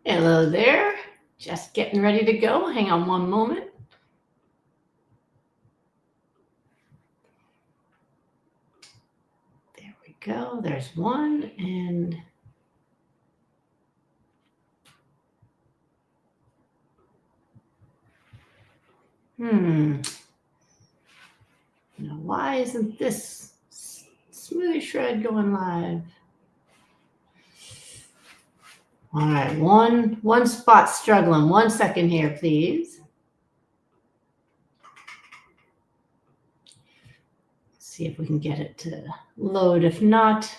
Hello there. Just getting ready to go. Hang on one moment. There we go. There's one. And now why isn't this smoothie shred going live? All right, one spot struggling. 1 second here, please. See if we can get it to load. If not,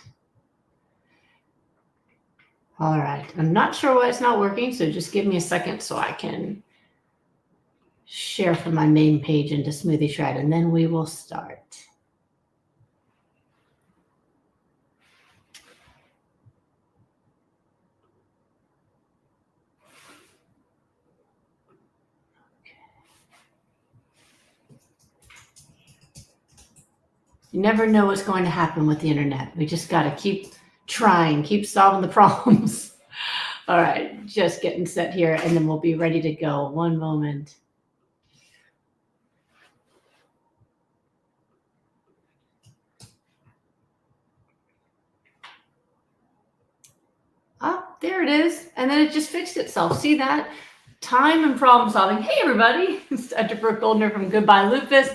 all right. I'm not sure why it's not working, so just give me a second so I can share from my main page into Smoothie Shred, and then we will start. You never know what's going to happen with the internet. We just got to keep trying, keep solving the problems. All right, just getting set here, and then we'll be ready to go. One moment. Ah, there it is. And then it just fixed itself. See that? Time and problem solving. Hey, everybody. It's Dr. Brooke Goldner from Goodbye Lupus.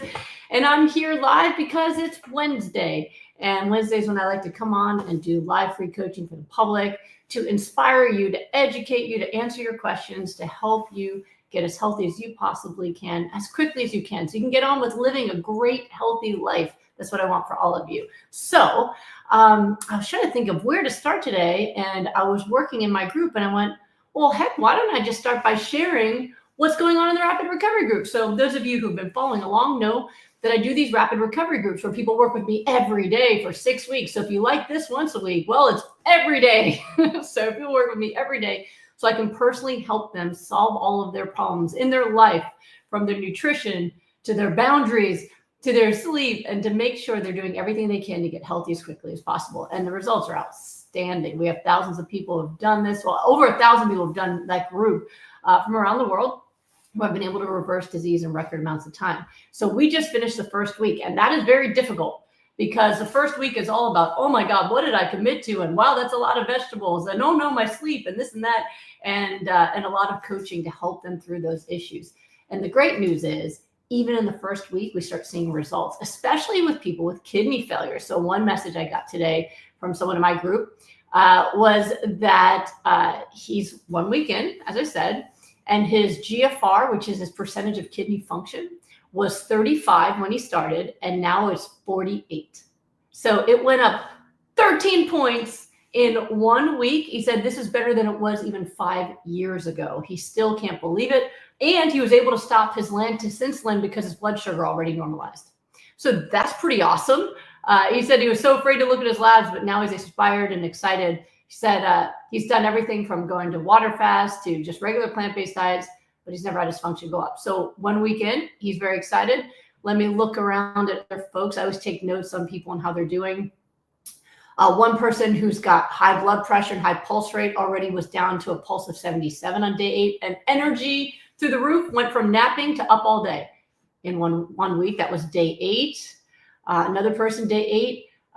And I'm here live because it's Wednesday. And Wednesdays when I like to come on and do live free coaching for the public to inspire you, to educate you, to answer your questions, to help you get as healthy as you possibly can, as quickly as you can, so you can get on with living a great, healthy life. That's what I want for all of you. So I was trying to think of where to start today, and I was working in my group, and I went, well, heck, why don't I just start by sharing what's going on in the rapid recovery group? So those of you who've been following along know that I do these rapid recovery groups where people work with me every day for 6 weeks. So if you like this once a week, well, it's every day. So people work with me every day so I can personally help them solve all of their problems in their life, from their nutrition to their boundaries to their sleep, and to make sure they're doing everything they can to get healthy as quickly as possible. And the results are outstanding. We have thousands of people who have done this. Well, over 1,000 people have done that group from around the world, who have been able to reverse disease in record amounts of time. So we just finished the first week, and that is very difficult because the first week is all about, oh my God, what did I commit to? And wow, that's a lot of vegetables, and oh no, my sleep, and this and that, and a lot of coaching to help them through those issues. And the great news is, even in the first week, we start seeing results, especially with people with kidney failure. So one message I got today from someone in my group was that he's 1 week in, as I said, and his GFR, which is his percentage of kidney function, was 35 when he started, and now it's 48. So it went up 13 points in 1 week. He said this is better than it was even 5 years ago. He still can't believe it. And he was able to stop his lantus insulin because his blood sugar already normalized. So that's pretty awesome. He said he was so afraid to look at his labs, but now he's inspired and excited. He said he's done everything from going to water fast to just regular plant-based diets, but he's never had his function go up. So 1 week in, he's very excited. Let me look around at other folks. I always take notes on people and how they're doing. One person who's got high blood pressure and high pulse rate already was down to a pulse of 77 on day 8, and energy through the roof, went from napping to up all day in one week. That was day 8. Another person, day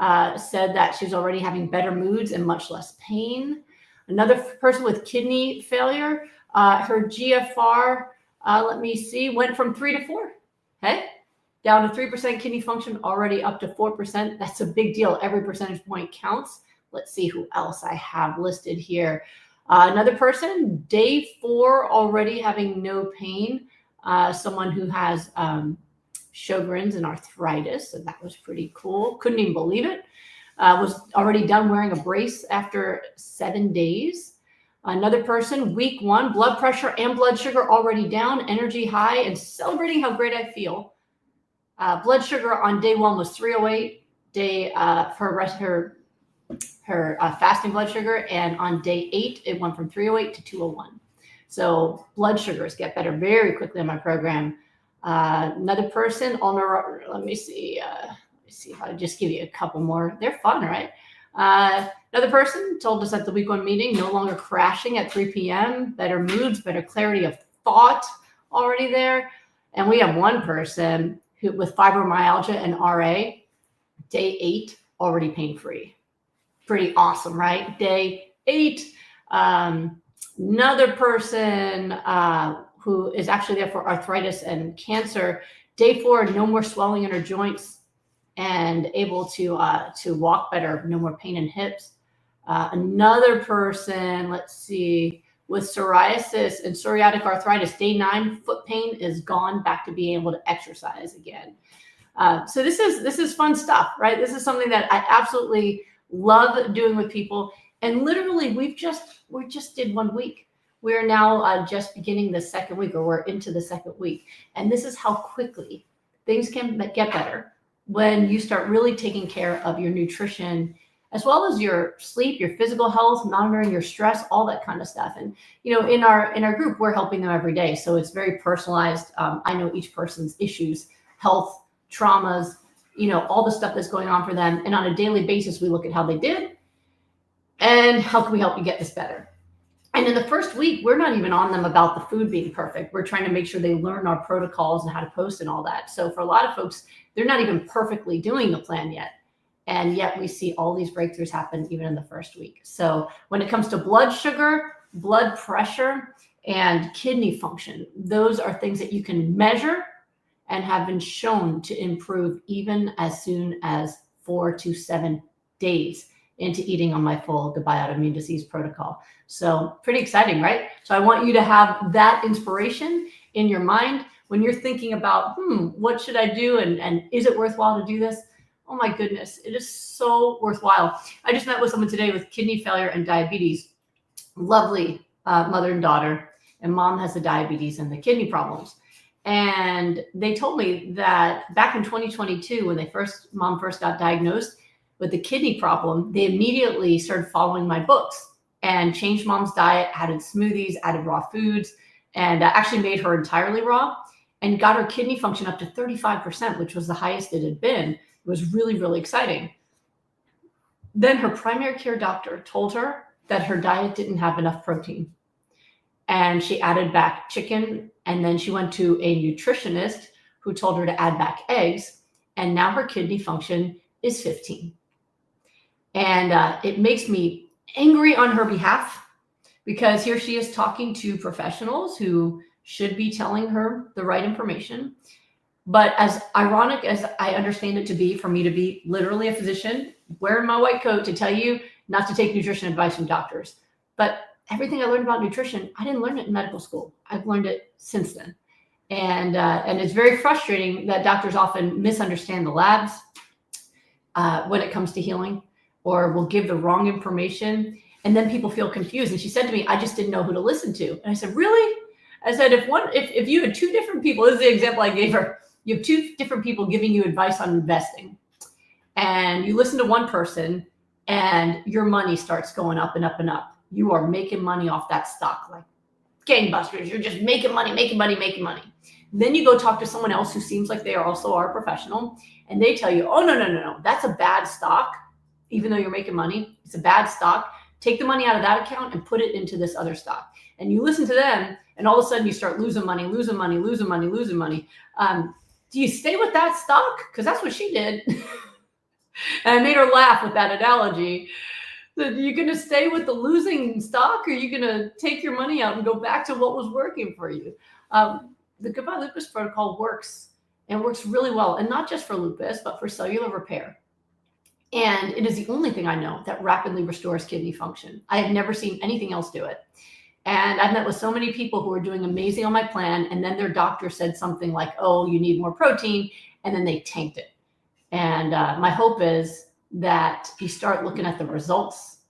8, said that she's already having better moods and much less pain. Another person with kidney failure, her GFR, let me see, went from 3 to 4. Hey, down to 3% kidney function, already up to 4%. That's a big deal. Every percentage point counts. Let's see who else I have listed here. Another person, day 4, already having no pain. Someone who has Sjogren's and arthritis, so that was pretty cool. Couldn't even believe it. Was already done wearing a brace after 7 days. Another person, week 1, blood pressure and blood sugar already down, energy high, and celebrating how great I feel. Blood sugar on day 1 was 308. Her fasting blood sugar, and on day 8 it went from 308 to 201. So blood sugars get better very quickly on my program. Another person, let me see if I just give you a couple more. They're fun, right? Another person told us at the week 1 meeting, no longer crashing at 3 p.m., better moods, better clarity of thought already there. And we have one person who with fibromyalgia and RA, day 8, already pain-free. Pretty awesome, right? Day 8. Another person who is actually there for arthritis and cancer, day 4, no more swelling in her joints and able to walk better, no more pain in hips. Another person, let's see, with psoriasis and psoriatic arthritis, day 9, foot pain is gone, back to being able to exercise again. So this is fun stuff, right? This is something that I absolutely love doing with people. And literally, we just did 1 week. We're now just beginning the 2nd week, or we're into the 2nd week. And this is how quickly things can get better when you start really taking care of your nutrition, as well as your sleep, your physical health, monitoring your stress, all that kind of stuff. And, you know, in our group, we're helping them every day. So it's very personalized. I know each person's issues, health, traumas, you know, all the stuff that's going on for them. And on a daily basis, we look at how they did and how can we help you get this better. And in the first week, we're not even on them about the food being perfect. We're trying to make sure they learn our protocols and how to post and all that. So for a lot of folks, they're not even perfectly doing the plan yet. And yet we see all these breakthroughs happen even in the first week. So when it comes to blood sugar, blood pressure, and kidney function, those are things that you can measure and have been shown to improve even as soon as 4 to 7 days into eating on my full Goodbye Autoimmune Disease protocol. So pretty exciting, right? So I want you to have that inspiration in your mind when you're thinking about, what should I do? And is it worthwhile to do this? Oh my goodness, it is so worthwhile. I just met with someone today with kidney failure and diabetes. Lovely mother and daughter, and mom has the diabetes and the kidney problems. And they told me that back in 2022, when mom first got diagnosed with the kidney problem, they immediately started following my books and changed mom's diet, added smoothies, added raw foods, and actually made her entirely raw and got her kidney function up to 35%, which was the highest it had been. It was really, really exciting. Then her primary care doctor told her that her diet didn't have enough protein. And she added back chicken. And then she went to a nutritionist who told her to add back eggs. And now her kidney function is 15. And it makes me angry on her behalf, because here she is talking to professionals who should be telling her the right information. But as ironic as I understand it to be for me to be literally a physician, wearing my white coat to tell you not to take nutrition advice from doctors. But everything I learned about nutrition, I didn't learn it in medical school. I've learned it since then. And it's very frustrating that doctors often misunderstand the labs when it comes to healing, or will give the wrong information. And then people feel confused. And she said to me, I just didn't know who to listen to. And I said, really? I said, if you had 2 different people, this is the example I gave her. You have 2 different people giving you advice on investing, and you listen to one person and your money starts going up and up and up. You are making money off that stock like gangbusters. You're just making money, making money, making money. Then you go talk to someone else who seems like they also are a professional, and they tell you, oh, no, that's a bad stock. Even though you're making money, it's a bad stock. Take the money out of that account and put it into this other stock. And you listen to them, and all of a sudden you start losing money. Do you stay with that stock? Because that's what she did. And I made her laugh with that analogy. Are you going to stay with the losing stock, or are you going to take your money out and go back to what was working for you? The Goodbye Lupus protocol works, and works really well. And not just for lupus, but for cellular repair. And it is the only thing I know that rapidly restores kidney function. I have never seen anything else do it. And I've met with so many people who are doing amazing on my plan, and then their doctor said something like, oh, you need more protein, and then they tanked it. And my hope is that you start looking at the results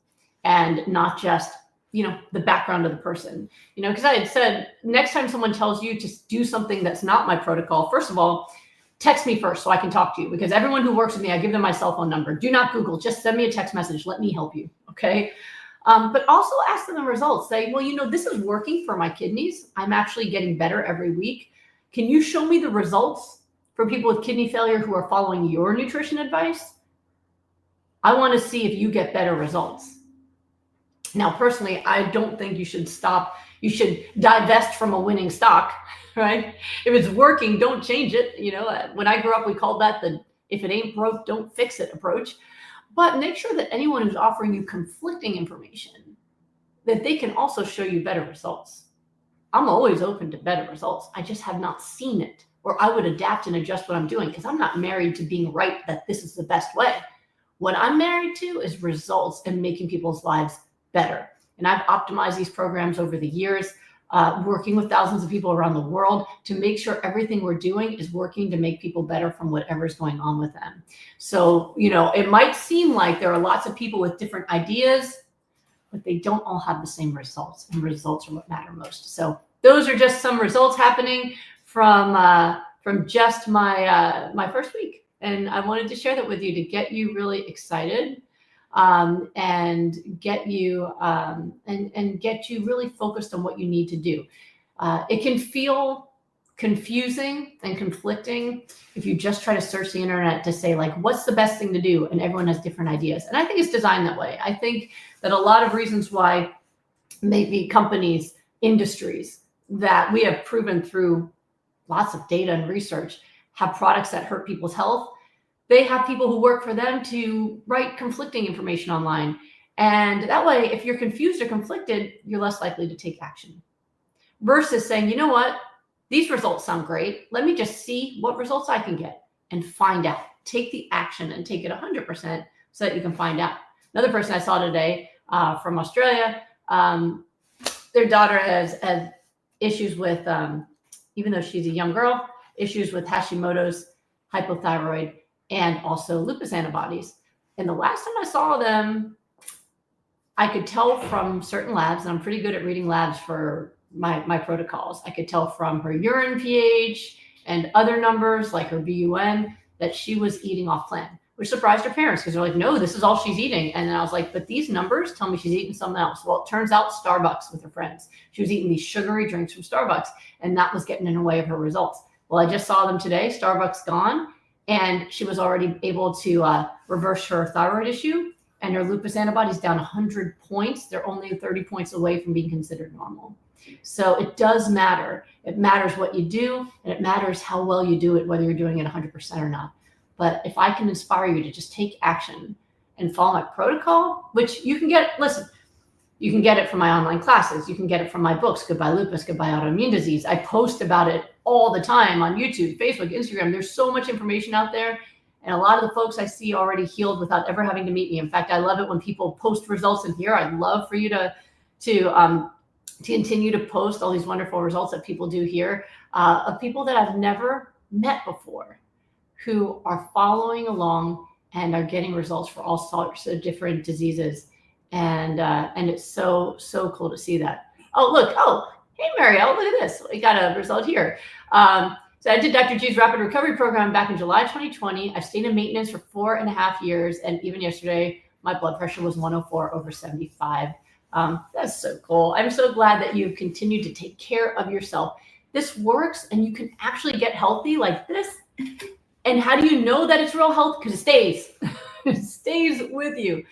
and not just, the background of the person. Because I had said, next time someone tells you to do something that's not my protocol, first of all, text me first so I can talk to you, because everyone who works with me, I give them my cell phone number. Do not Google, just send me a text message. Let me help you, okay? But also ask them the results. Say, well, this is working for my kidneys. I'm actually getting better every week. Can you show me the results for people with kidney failure who are following your nutrition advice? I want to see if you get better results. Now, personally, I don't think you should divest from a winning stock, right? If it's working, don't change it. When I grew up, we called that the if it ain't broke, don't fix it approach. But make sure that anyone who's offering you conflicting information, that they can also show you better results. I'm always open to better results. I just have not seen it, or I would adapt and adjust what I'm doing, because I'm not married to being right that this is the best way. What I'm married to is results and making people's lives better. And I've optimized these programs over the years, working with thousands of people around the world to make sure everything we're doing is working to make people better from whatever's going on with them. So, it might seem like there are lots of people with different ideas, but they don't all have the same results, and results are what matter most. So those are just some results happening from just my first week. And I wanted to share that with you to get you really excited, and get you really focused on what you need to do. It can feel confusing and conflicting if you just try to search the internet to say, like, what's the best thing to do? And everyone has different ideas. And I think it's designed that way. I think that a lot of reasons why maybe companies, industries that we have proven through lots of data and research have products that hurt people's health, they have people who work for them to write conflicting information online. And that way, if you're confused or conflicted, you're less likely to take action. Versus saying, you know what, these results sound great. Let me just see what results I can get and find out. Take the action and take it 100% so that you can find out. Another person I saw today from Australia, their daughter has issues with, even though she's a young girl, issues with Hashimoto's, hypothyroid, and also lupus antibodies. And the last time I saw them, I could tell from certain labs, and I'm pretty good at reading labs for my protocols. I could tell from her urine pH and other numbers like her BUN that she was eating off plan, which surprised her parents, because they're like, no, this is all she's eating. And then I was like, but these numbers tell me she's eating something else. Well, it turns out Starbucks with her friends. She was eating these sugary drinks from Starbucks, and that was getting in the way of her results. Well, I just saw them today. Starbucks gone, and she was already able to reverse her thyroid issue, and her lupus antibodies down 100 points. They're only 30 points away from being considered normal. So it does matter. It matters what you do, and it matters how well you do it, whether you're doing it 100% or not. But if I can inspire you to just take action and follow my protocol, which you can get, you can get it from my online classes. You can get it from my books, Goodbye Lupus, Goodbye Autoimmune Disease. I post about it all the time on YouTube, Facebook, Instagram. There's so much information out there. And a lot of the folks I see already healed without ever having to meet me. In fact, I love it when people post results in here. I'd love for you to continue to post all these wonderful results that people do here, of people that I've never met before, who are following along and are getting results for all sorts of different diseases. And it's so cool to see that. Oh, look. Oh, hey, Marielle, look at this. We got a result here. So I did Dr. G's Rapid Recovery Program back in July 2020. I've stayed in maintenance for 4.5 years. And even yesterday, my blood pressure was 104/75. That's so cool. I'm so glad that you've continued to take care of yourself. This works, and you can actually get healthy like this. And how do you know that it's real health? Because it stays. It stays with you.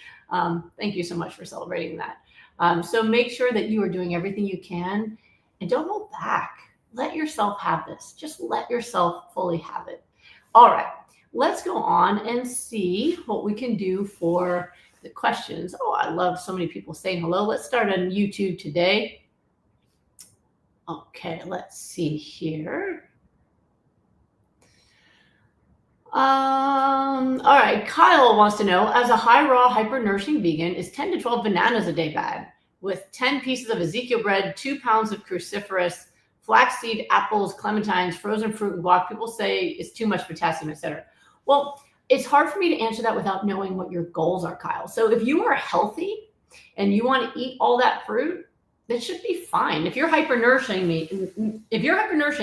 Thank you so much for celebrating that. So make sure that you are doing everything you can, and don't hold back. Let yourself have this. Just let yourself fully have it. All right, let's go on and see what we can do for the questions. Oh, I love so many people saying hello. Let's start on YouTube today. Okay, let's see here. All right, Kyle wants to know, as a high raw hyper-nourishing vegan, is 10 to 12 bananas a day bad? With 10 pieces of Ezekiel bread, 2 pounds of cruciferous, flaxseed, apples, clementines, frozen fruit, and guac. People say it's too much potassium, etc. Well, it's hard for me to answer that without knowing what your goals are, Kyle. So if you are healthy and you want to eat all that fruit, that should be fine. If you're hyper-nourishing,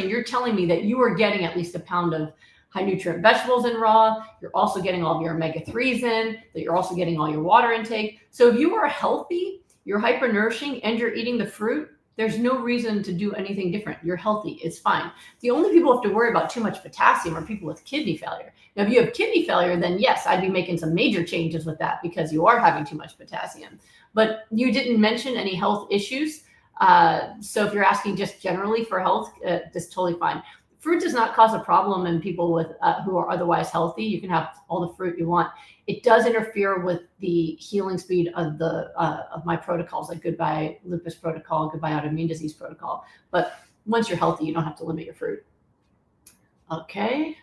you're telling me that you are getting at least a pound of high nutrient vegetables in raw. You're also getting all of your omega-3s in, that you're also getting all your water intake. So if you are healthy, you're hyper-nourishing, and you're eating the fruit, There's no reason to do anything different. You're healthy. It's fine. The only people who have to worry about too much potassium are people with kidney failure. Now, if you have kidney failure, then yes, I'd be making some major changes with that because you are having too much potassium. But you didn't mention any health issues. So if you're asking just generally for health, that's totally fine. Fruit does not cause a problem in people with who are otherwise healthy. You can have all the fruit you want. It does interfere with the healing speed of of my protocols, like Goodbye Lupus protocol, Goodbye Autoimmune Disease protocol. But once you're healthy, you don't have to limit your fruit. Okay.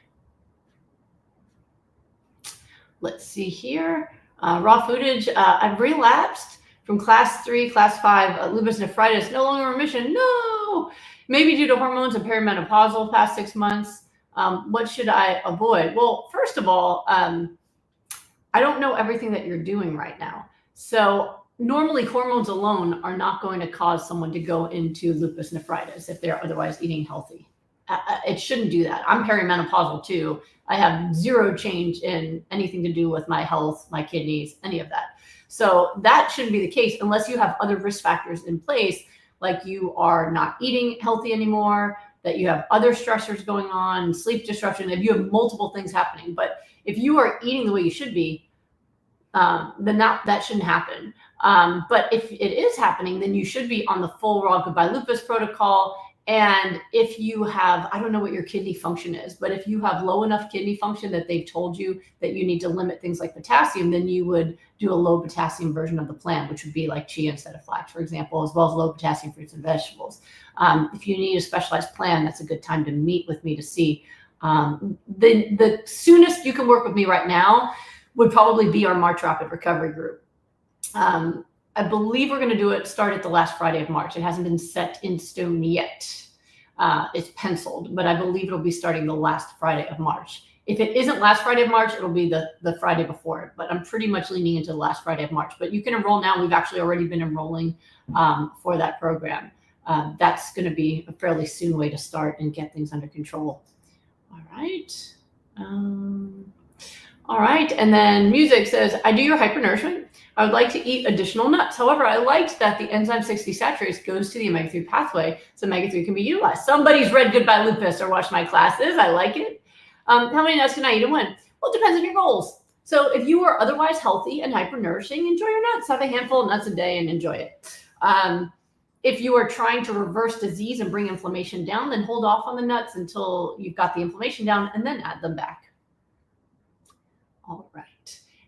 Let's see here. Raw footage. I've relapsed from class 3, class 5 lupus nephritis. No longer remission. No. Maybe due to hormones and perimenopausal past 6 months. What should I avoid? Well, first of all, I don't know everything that you're doing right now. So normally hormones alone are not going to cause someone to go into lupus nephritis if they're otherwise eating healthy. It shouldn't do that. I'm perimenopausal too. I have zero change in anything to do with my health, my kidneys, any of that. So that shouldn't be the case unless you have other risk factors in place, like you are not eating healthy anymore, that you have other stressors going on, sleep disruption, if you have multiple things happening. But if you are eating the way you should be, then that shouldn't happen. But if it is happening, then you should be on the full raw Goodbye Lupus protocol. And if you have, I don't know what your kidney function is, but if you have low enough kidney function that they've told you that you need to limit things like potassium, then you would do a low potassium version of the plan, which would be like chia instead of flax, for example, as well as low potassium fruits and vegetables. If you need a specialized plan, that's a good time to meet with me to see. The soonest you can work with me right now would probably be our March Rapid Recovery group. I believe we're going to start at the last Friday of March. It hasn't been set in stone yet. It's penciled, but I believe it'll be starting the last Friday of March. If it isn't last Friday of March, it'll be the Friday before it, but I'm pretty much leaning into the last Friday of March. But you can enroll now. We've actually already been enrolling for that program. That's going to be a fairly soon way to start and get things under control. All right. All right. And then Music says, I do your hypernourishment. I would like to eat additional nuts. However, I liked that the enzyme 6 desaturase goes to the omega-3 pathway, so omega-3 can be utilized. Somebody's read Goodbye Lupus or watched my classes. I like it. How many nuts can I eat and when? Well, it depends on your goals. So if you are otherwise healthy and hypernourishing, enjoy your nuts. Have a handful of nuts a day and enjoy it. If you are trying to reverse disease and bring inflammation down, then hold off on the nuts until you've got the inflammation down and then add them back. All right.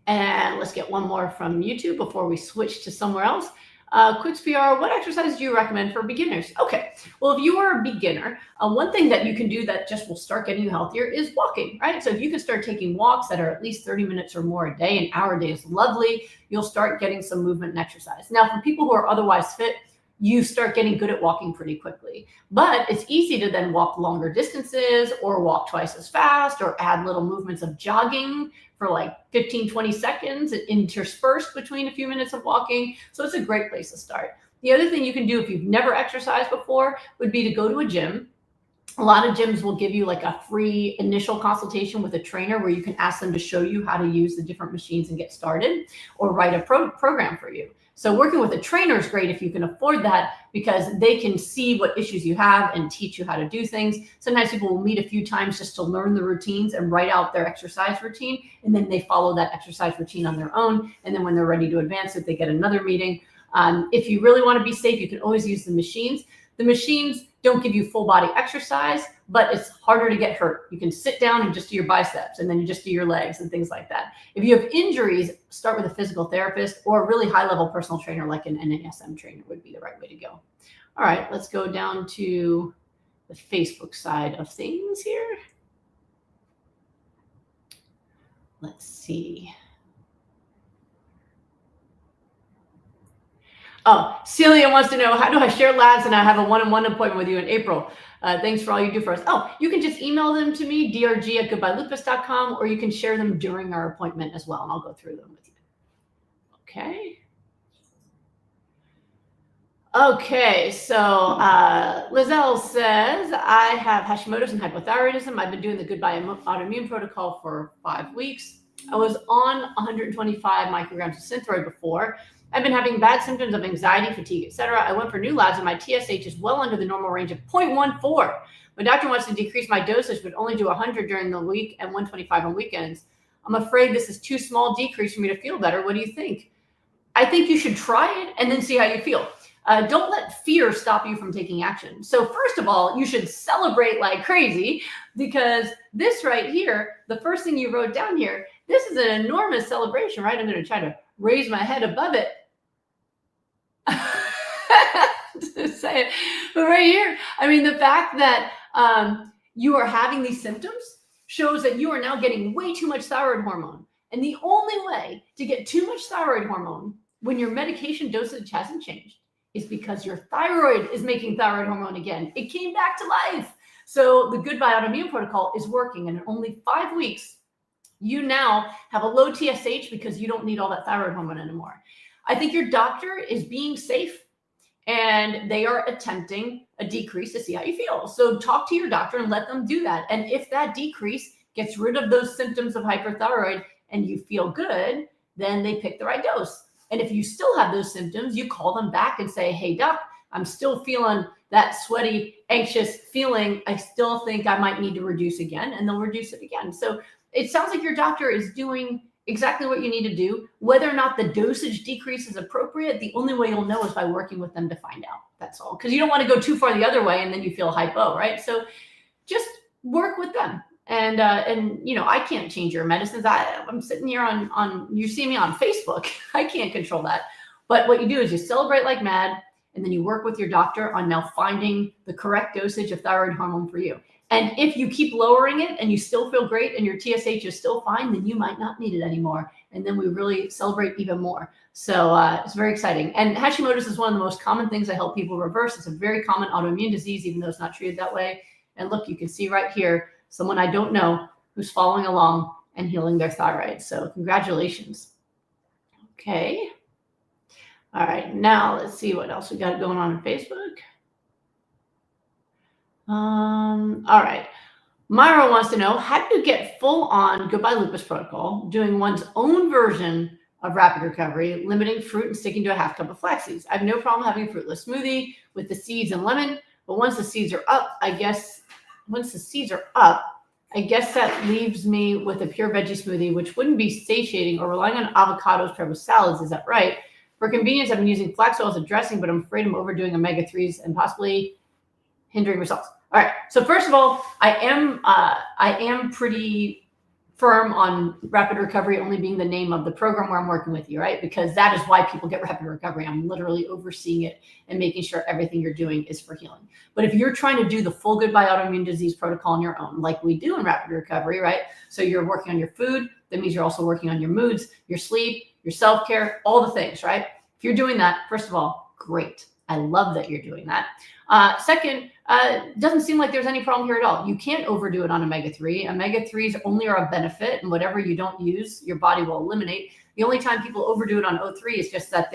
And let's get one more from YouTube before we switch to somewhere else. Quick PR, what exercise do you recommend for beginners? Okay, well, if you are a beginner, one thing that you can do that just will start getting you healthier is walking, right? So if you can start taking walks that are at least 30 minutes or more a day, an hour a day is lovely, you'll start getting some movement and exercise. Now, for people who are otherwise fit, you start getting good at walking pretty quickly. But it's easy to then walk longer distances or walk twice as fast or add little movements of jogging for like 15, 20 seconds interspersed between a few minutes of walking. So it's a great place to start. The other thing you can do if you've never exercised before would be to go to a gym. A lot of gyms will give you like a free initial consultation with a trainer where you can ask them to show you how to use the different machines and get started or write a program for you. So working with a trainer is great if you can afford that because they can see what issues you have and teach you how to do things. Sometimes people will meet a few times just to learn the routines and write out their exercise routine. And then they follow that exercise routine on their own. And then when they're ready to advance it, they get another meeting. If you really want to be safe, you can always use the machines. The machines don't give you full body exercise, but it's harder to get hurt. You can sit down and just do your biceps and then you just do your legs and things like that. If you have injuries, start with a physical therapist or a really high level personal trainer like an NASM trainer would be the right way to go. All right, let's go down to the Facebook side of things here. Let's see. Oh, Celia wants to know, how do I share labs and I have a one-on-one appointment with you in April? Thanks for all you do for us. Oh, you can just email them to me, drg@goodbyelupus.com, or you can share them during our appointment as well, and I'll go through them with you. Okay. Okay, so Lizelle says, I have Hashimoto's and hypothyroidism. I've been doing the Goodbye Autoimmune protocol for 5 weeks. I was on 125 micrograms of Synthroid before. I've been having bad symptoms of anxiety, fatigue, etc. I went for new labs and my TSH is well under the normal range of 0.14. My doctor wants to decrease my dosage, but only do 100 during the week and 125 on weekends. I'm afraid this is too small decrease for me to feel better. What do you think? I think you should try it and then see how you feel. Don't let fear stop you from taking action. So first of all, you should celebrate like crazy, because this right here, the first thing you wrote down here, this is an enormous celebration, right? I'm going to try to raise my head above it. To say it. But right here, I mean, the fact that you are having these symptoms shows that you are now getting way too much thyroid hormone. And the only way to get too much thyroid hormone when your medication dosage hasn't changed is because your thyroid is making thyroid hormone again. It came back to life. So the Goodbye Autoimmune Protocol is working. And in only 5 weeks, you now have a low TSH because you don't need all that thyroid hormone anymore. I think your doctor is being safe and they are attempting a decrease to see how you feel. So talk to your doctor and let them do that. And if that decrease gets rid of those symptoms of hyperthyroid and you feel good, then they pick the right dose. And if you still have those symptoms, you call them back and say, hey, doc, I'm still feeling that sweaty, anxious feeling. I still think I might need to reduce again, and they'll reduce it again. So it sounds like your doctor is doing exactly what you need to do. Whether or not the dosage decrease is appropriate, the only way you'll know is by working with them to find out. That's all. Because you don't want to go too far the other way and then you feel hypo, right? So just work with them. And you know, I can't change your medicines. I'm sitting here on you see me on Facebook. I can't control that. But what you do is you celebrate like mad, and then you work with your doctor on now finding the correct dosage of thyroid hormone for you. And if you keep lowering it and you still feel great and your TSH is still fine, then you might not need it anymore. And then we really celebrate even more. So it's very exciting. And Hashimoto's is one of the most common things I help people reverse. It's a very common autoimmune disease, even though it's not treated that way. And look, you can see right here, someone I don't know who's following along and healing their thyroid. So congratulations. Okay. All right. Now let's see what else we got going on Facebook. All right. Myra wants to know, how do you get full on Goodbye Lupus protocol, doing one's own version of rapid recovery, limiting fruit and sticking to a half cup of flax seeds? I have no problem having a fruitless smoothie with the seeds and lemon, but once the seeds are up, I guess that leaves me with a pure veggie smoothie, which wouldn't be satiating, or relying on avocados paired with salads. Is that right? For convenience, I've been using flax oil as a dressing, but I'm afraid I'm overdoing omega-3s and possibly hindering results. All right. So first of all, I am pretty firm on rapid recovery only being the name of the program where I'm working with you, right? Because that is why people get rapid recovery. I'm literally overseeing it and making sure everything you're doing is for healing. But if you're trying to do the full Goodbye Autoimmune Disease protocol on your own, like we do in rapid recovery, right? So you're working on your food. That means you're also working on your moods, your sleep, your self-care, all the things, right? If you're doing that, first of all, great. I love that you're doing that. Second, doesn't seem like there's any problem here at all. You can't overdo it on omega-3. Omega-3s only are a benefit, and whatever you don't use, your body will eliminate. The only time people overdo it on O3 is just that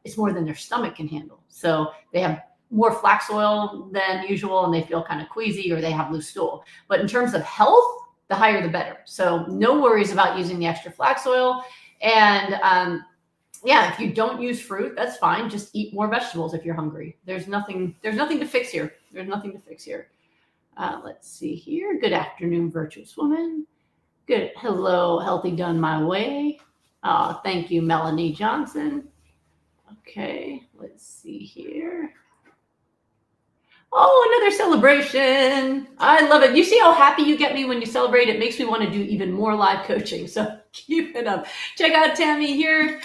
it's more than their stomach can handle. So they have more flax oil than usual, and they feel kind of queasy, or they have loose stool. But in terms of health, the higher the better. So no worries about using the extra flax oil. And yeah, if you don't use fruit, that's fine. Just eat more vegetables if you're hungry. There's nothing to fix here. There's nothing to fix here. Let's see here. Good afternoon, virtuous woman. Good. Hello, healthy done my way. Thank you, Melanie Johnson. Okay, let's see here. Oh, another celebration. I love it. You see how happy you get me when you celebrate? It makes me want to do even more live coaching. So keep it up. Check out Tammy here.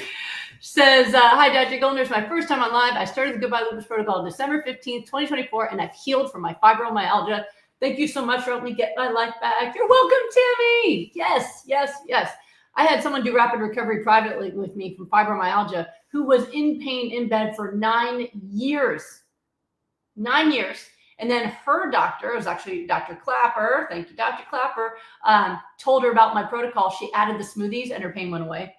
Says, hi, Dr. Goldner. It's my first time on live. I started the Goodbye Lupus protocol December 15th, 2024, and I've healed from my fibromyalgia. Thank you so much for helping me get my life back. You're welcome, Tammy. Yes, yes, yes. I had someone do rapid recovery privately with me from fibromyalgia who was in pain in bed for 9 years. 9 years. And then her doctor, it was actually Dr. Clapper, thank you, Dr. Clapper, told her about my protocol. She added the smoothies and her pain went away.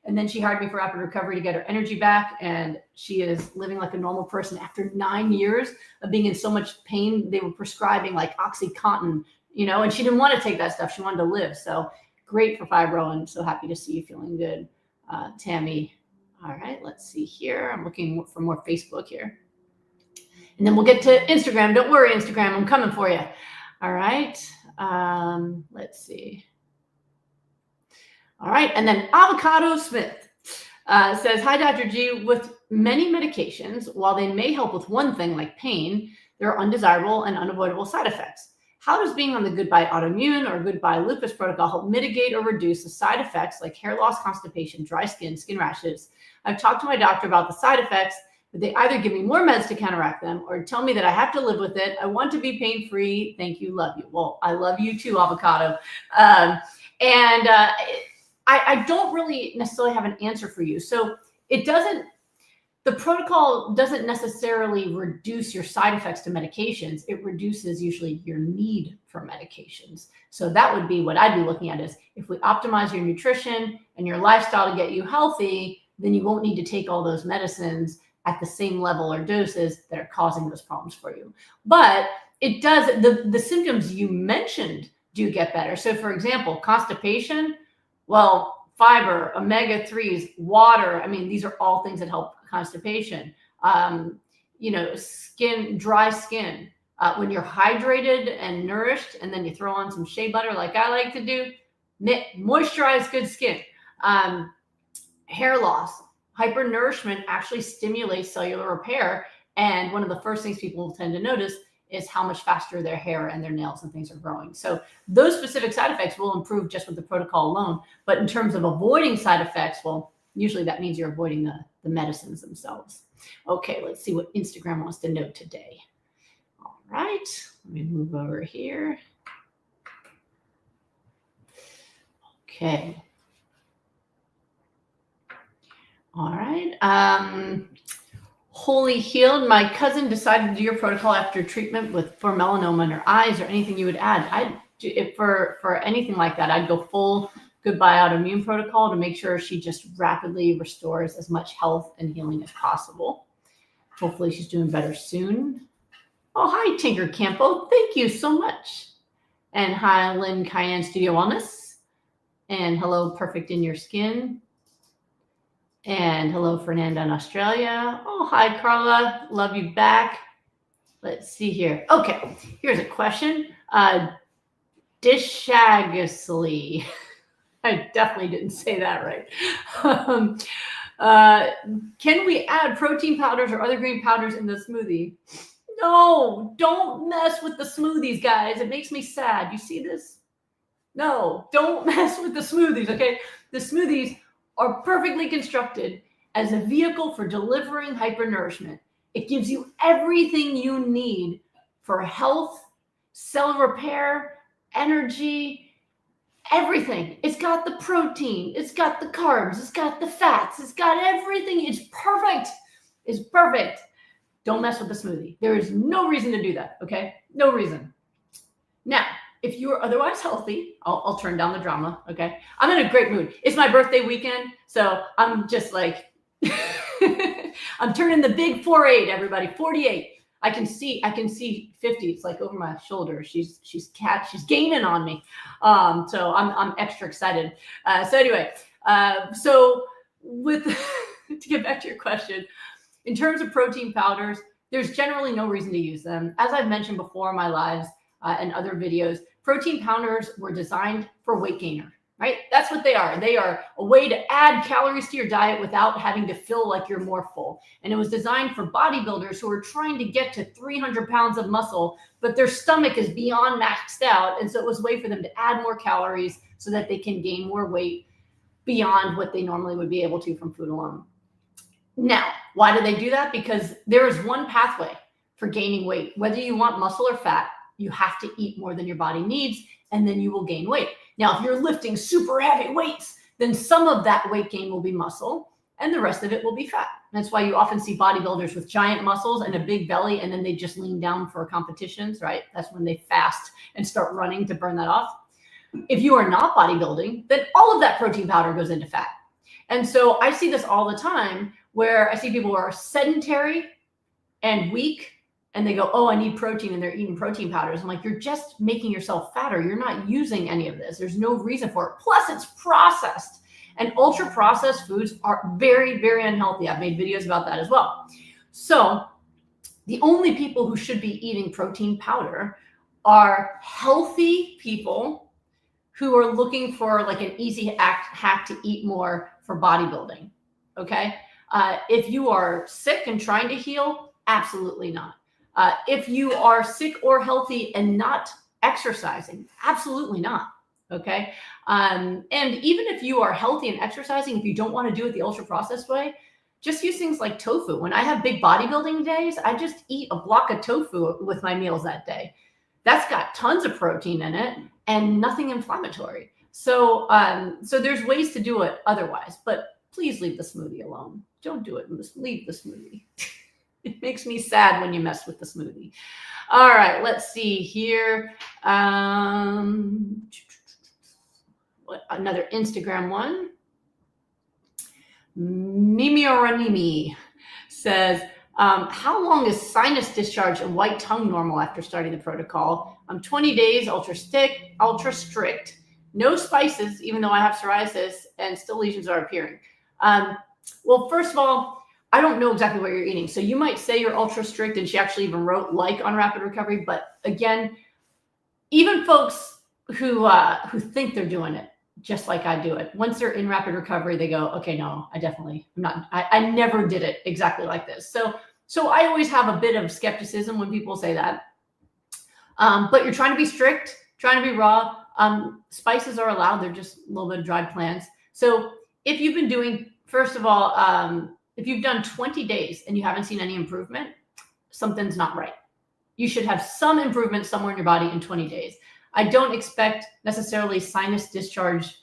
And then she hired me for rapid recovery to get her energy back. And she is living like a normal person after 9 years of being in so much pain. They were prescribing like OxyContin, you know, and she didn't want to take that stuff. She wanted to live. So great for fibro, and so happy to see you feeling good, Tammy. All right, let's see here. I'm looking for more Facebook here. And then we'll get to Instagram. Don't worry, Instagram, I'm coming for you. All right, let's see. All right, and then Avocado Smith says, hi, Dr. G. With many medications, while they may help with one thing like pain, there are undesirable and unavoidable side effects. How does being on the Goodbye Autoimmune or Goodbye Lupus protocol help mitigate or reduce the side effects like hair loss, constipation, dry skin, skin rashes? I've talked to my doctor about the side effects, but they either give me more meds to counteract them or tell me that I have to live with it. I want to be pain-free. Thank you. Love you. Well, I love you too, Avocado. I don't really necessarily have an answer for you. So the protocol doesn't necessarily reduce your side effects to medications. It reduces usually your need for medications. So that would be what I'd be looking at is if we optimize your nutrition and your lifestyle to get you healthy, then you won't need to take all those medicines at the same level or doses that are causing those problems for you. But it does, the symptoms you mentioned do get better. So for example, constipation, well, fiber, omega-3s, water. I mean, these are all things that help constipation. Skin, dry skin. When you're hydrated and nourished, and then you throw on some shea butter like I like to do, moisturize good skin. Hair loss, hypernourishment actually stimulates cellular repair. And one of the first things people tend to notice is how much faster their hair and their nails and things are growing. So those specific side effects will improve just with the protocol alone. But in terms of avoiding side effects, well, usually that means you're avoiding the medicines themselves. Okay, let's see what Instagram wants to know today. All right, let me move over here. Okay. All right. Wholly healed. My cousin decided to do your protocol after treatment for melanoma in her eyes, or anything you would add. For anything like that, I'd go full Goodbye Autoimmune protocol to make sure she just rapidly restores as much health and healing as possible. Hopefully she's doing better soon. Oh, hi, Tinker Campo. Thank you so much. And hi, Lynn Cayenne Studio Wellness. And hello, Perfect in Your Skin. And hello, Fernanda in Australia. Oh, hi, Carla. Love you back. Let's see here. Okay, here's a question. Dishagously. I definitely didn't say that right. Can we add protein powders or other green powders in the smoothie? No, don't mess with the smoothies, guys. It makes me sad. You see this? No, don't mess with the smoothies, okay? The smoothies are perfectly constructed as a vehicle for delivering hypernourishment. It gives you everything you need for health, cell repair, energy, everything. It's got the protein, it's got the carbs, it's got the fats, it's got everything. It's perfect. It's perfect. Don't mess with the smoothie. There is no reason to do that, okay? No reason. Now, if you are otherwise healthy, I'll turn down the drama, okay? I'm in a great mood. It's my birthday weekend, so I'm just like, I'm turning the big 48, everybody, 48. I can see 50. It's like over my shoulder. She's gaining on me. So I'm extra excited. So anyway, to get back to your question, in terms of protein powders, there's generally no reason to use them. As I've mentioned before in my lives and other videos, protein powders were designed for weight gainer, right? That's what they are. They are a way to add calories to your diet without having to feel like you're more full. And it was designed for bodybuilders who are trying to get to 300 pounds of muscle, but their stomach is beyond maxed out. And so it was a way for them to add more calories so that they can gain more weight beyond what they normally would be able to from food alone. Now, why do they do that? Because there is one pathway for gaining weight. Whether you want muscle or fat, you have to eat more than your body needs, and then you will gain weight. Now, if you're lifting super heavy weights, then some of that weight gain will be muscle, and the rest of it will be fat. That's why you often see bodybuilders with giant muscles and a big belly, and then they just lean down for competitions, right? That's when they fast and start running to burn that off. If you are not bodybuilding, then all of that protein powder goes into fat. And so I see this all the time where I see people who are sedentary and weak, and they go, oh, I need protein, and they're eating protein powders. I'm like, you're just making yourself fatter. You're not using any of this. There's no reason for it. Plus, it's processed. And ultra processed foods are very, very unhealthy. I've made videos about that as well. So the only people who should be eating protein powder are healthy people who are looking for like an easy hack to eat more for bodybuilding. Okay. If you are sick and trying to heal, absolutely not. If you are sick or healthy and not exercising, absolutely not. Okay. And even if you are healthy and exercising, if you don't want to do it the ultra processed way, just use things like tofu. When I have big bodybuilding days, I just eat a block of tofu with my meals that day. That's got tons of protein in it and nothing inflammatory. So, so there's ways to do it otherwise, but please leave the smoothie alone. Don't do it. Leave the smoothie. It makes me sad when you mess with the smoothie. All right, let's see here. Another Instagram one. Mimi Oranimi says, how long is sinus discharge and white tongue normal after starting the protocol? I'm 20 days, ultra strict, no spices, even though I have psoriasis, and still lesions are appearing. Well, first of all, I don't know exactly what you're eating. So you might say you're ultra strict, and she actually even wrote like on Rapid Recovery. But again, even folks who think they're doing it just like I do it, once they're in Rapid Recovery, they go, okay, no, I never did it exactly like this. So I always have a bit of skepticism when people say that. But you're trying to be strict, trying to be raw. Spices are allowed. They're just a little bit of dried plants. So if you've been doing, first of all, if you've done 20 days and you haven't seen any improvement, something's not right. You should have some improvement somewhere in your body in 20 days. I don't expect necessarily sinus discharge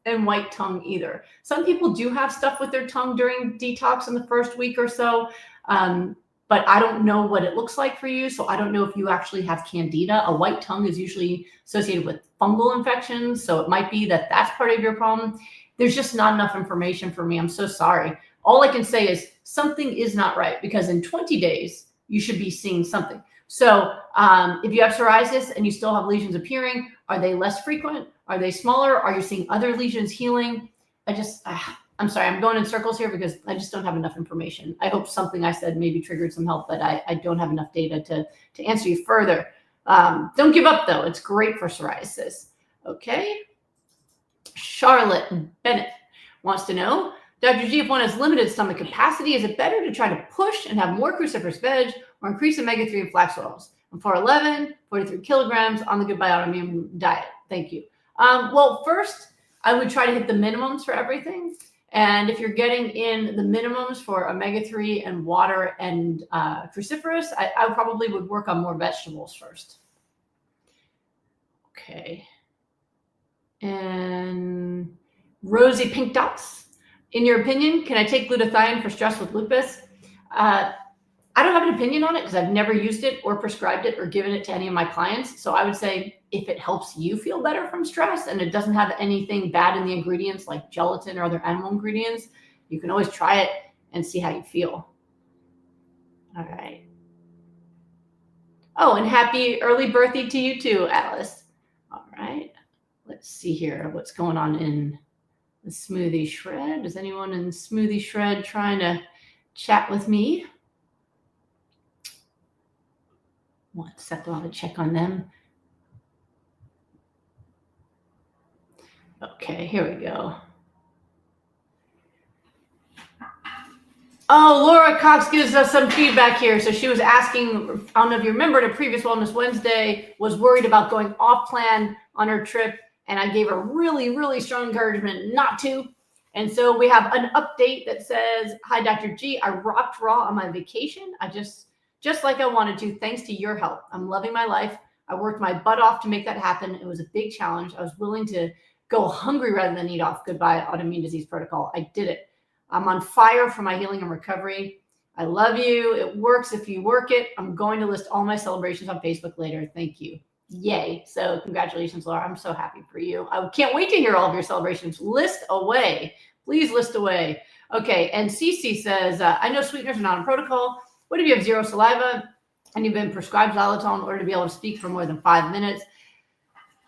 and white tongue either. Some people do have stuff with their tongue during detox in the first week or so, but I don't know what it looks like for you. So I don't know if you actually have candida. A white tongue is usually associated with fungal infections. So it might be that that's part of your problem. There's just not enough information for me. I'm so sorry. All I can say is something is not right, because in 20 days, you should be seeing something. So if you have psoriasis and you still have lesions appearing, are they less frequent? Are they smaller? Are you seeing other lesions healing? I'm sorry, I'm going in circles here because I just don't have enough information. I hope something I said maybe triggered some help, but I don't have enough data to answer you further. Don't give up though. It's great for psoriasis. Okay. Charlotte Bennett wants to know, Dr. G, if one has limited stomach capacity, is it better to try to push and have more cruciferous veg or increase omega-3 and flax oils? I'm 4'11", 43 kilograms on the Good Autoimmune diet. Thank you. Well, first, I would try to hit the minimums for everything. And if you're getting in the minimums for omega-3 and water and cruciferous, I probably would work on more vegetables first. Okay. And Rosie Pink Dots, in your opinion, can I take glutathione for stress with lupus? I don't have an opinion on it because I've never used it or prescribed it or given it to any of my clients. So I would say if it helps you feel better from stress and it doesn't have anything bad in the ingredients like gelatin or other animal ingredients, you can always try it and see how you feel. All right. Oh, and happy early birthday to you too, Alice. All right. Let's see here what's going on in the Smoothie Shred. Is anyone in Smoothie Shred trying to chat with me? 1 second, I'll check on them. Okay, here we go. Oh, Laura Cox gives us some feedback here. So she was asking, I don't know if you remember, at a previous Wellness Wednesday, was worried about going off plan on her trip. And I gave her really, really strong encouragement not to. And so we have an update that says, hi, Dr. G, I rocked raw on my vacation. I just like I wanted to, thanks to your help. I'm loving my life. I worked my butt off to make that happen. It was a big challenge. I was willing to go hungry rather than eat off Goodbye Autoimmune Disease Protocol. I did it. I'm on fire for my healing and recovery. I love you. It works if you work it. I'm going to list all my celebrations on Facebook later. Thank you. Yay. So congratulations, Laura. I'm so happy for you. I can't wait to hear all of your celebrations. List away. Please list away. Okay. And Cece says, I know sweeteners are not on protocol. What if you have zero saliva and you've been prescribed xylitol in order to be able to speak for more than 5 minutes?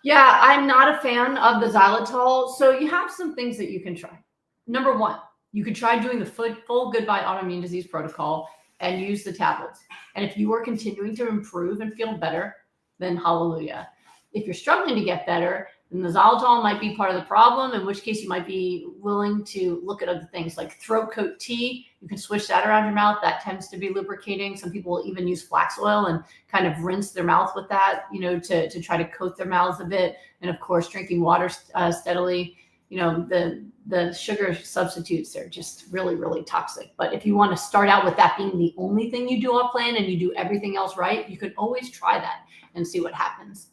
Yeah, I'm not a fan of the xylitol. So you have some things that you can try. Number one, you could try doing the full Goodbye Autoimmune Disease protocol and use the tablets. And if you are continuing to improve and feel better, then hallelujah. If you're struggling to get better, then the xylitol might be part of the problem, in which case you might be willing to look at other things like throat coat tea. You can swish that around your mouth. That tends to be lubricating. Some people will even use flax oil and kind of rinse their mouth with that, to try to coat their mouths a bit. And of course, drinking water steadily. The sugar substitutes are just really, really toxic. But if you want to start out with that being the only thing you do off plan and you do everything else right, you can always try that and see what happens.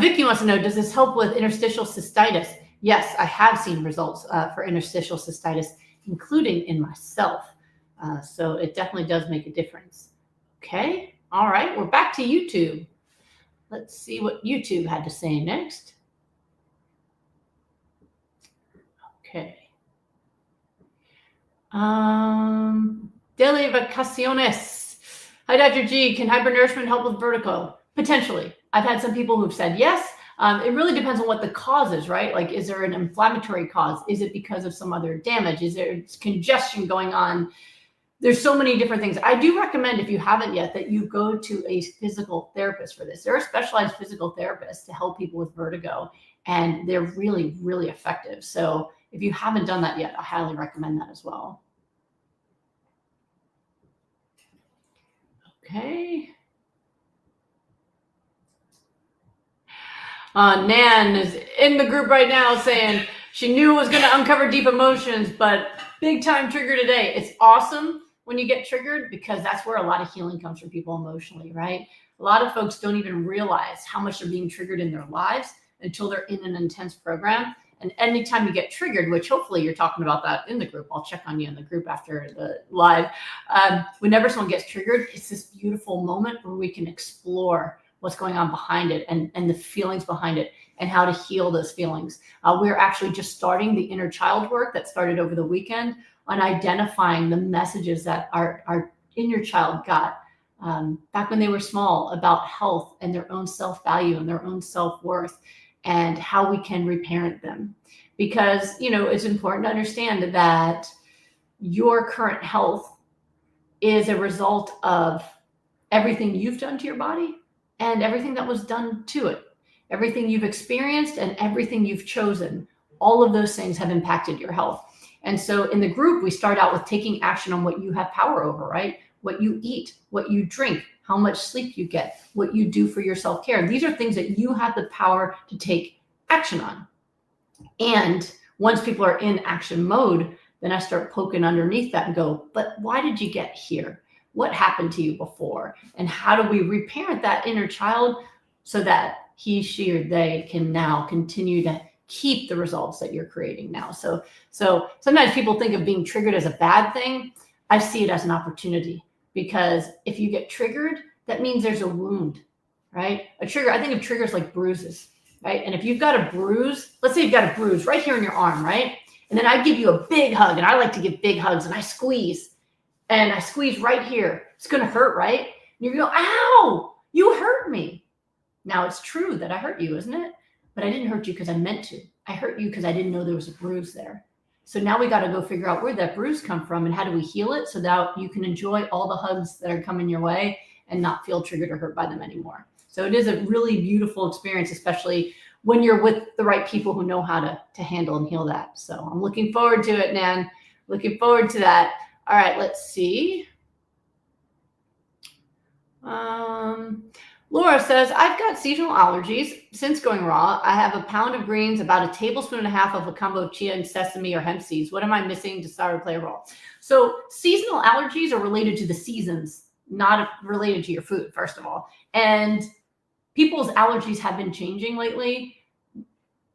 Vicky wants to know, does this help with interstitial cystitis? Yes, I have seen results for interstitial cystitis, including in myself. So it definitely does make a difference. Okay. All right. We're back to YouTube. Let's see what YouTube had to say next. Okay. Daily vacaciones. Hi, Dr. G. Can hypernourishment help with vertigo? Potentially. I've had some people who've said yes. It really depends on what the cause is, right? Like, is there an inflammatory cause? Is it because of some other damage? Is there congestion going on? There's so many different things. I do recommend, if you haven't yet, that you go to a physical therapist for this. There are specialized physical therapists to help people with vertigo, and they're really, really effective. So if you haven't done that yet, I highly recommend that as well. Okay. Nan is in the group right now saying she knew it was going to uncover deep emotions, but big time trigger today. It's awesome when you get triggered, because that's where a lot of healing comes from people emotionally, right? A lot of folks don't even realize how much they're being triggered in their lives until they're in an intense program. And anytime you get triggered, which hopefully you're talking about that in the group, I'll check on you in the group after the live. Whenever someone gets triggered, it's this beautiful moment where we can explore what's going on behind it and the feelings behind it and how to heal those feelings. We're actually just starting the inner child work that started over the weekend on identifying the messages that our inner child got back when they were small about health and their own self-value and their own self-worth, and how we can reparent them. Because, it's important to understand that your current health is a result of everything you've done to your body and everything that was done to it, everything you've experienced and everything you've chosen. All of those things have impacted your health. And so in the group, we start out with taking action on what you have power over, right? What you eat, what you drink, how much sleep you get, what you do for your self-care. These are things that you have the power to take action on. And once people are in action mode, then I start poking underneath that and go, but why did you get here? What happened to you before? And how do we reparent that inner child so that he, she, or they can now continue to keep the results that you're creating now? So sometimes people think of being triggered as a bad thing. I see it as an opportunity, because if you get triggered, that means there's a wound, right? A trigger, I think of triggers like bruises, right? And if you've got a bruise, let's say you've got a bruise right here in your arm, right? And then I give you a big hug, and I like to give big hugs, and I squeeze right here. It's going to hurt, right? And you're going to go, ow, you hurt me. Now, it's true that I hurt you, isn't it? But I didn't hurt you because I meant to. I hurt you because I didn't know there was a bruise there. So now we got to go figure out where that bruise come from and how do we heal it so that you can enjoy all the hugs that are coming your way and not feel triggered or hurt by them anymore. So it is a really beautiful experience, especially when you're with the right people who know how to handle and heal that. So I'm looking forward to it, Nan. Looking forward to that. All right, let's see. Laura says, I've got seasonal allergies. Since going raw, I have a pound of greens, about a tablespoon and a half of a combo of chia and sesame or hemp seeds. What am I missing? Does thyroid play a role? So seasonal allergies are related to the seasons, not related to your food, first of all. And people's allergies have been changing lately,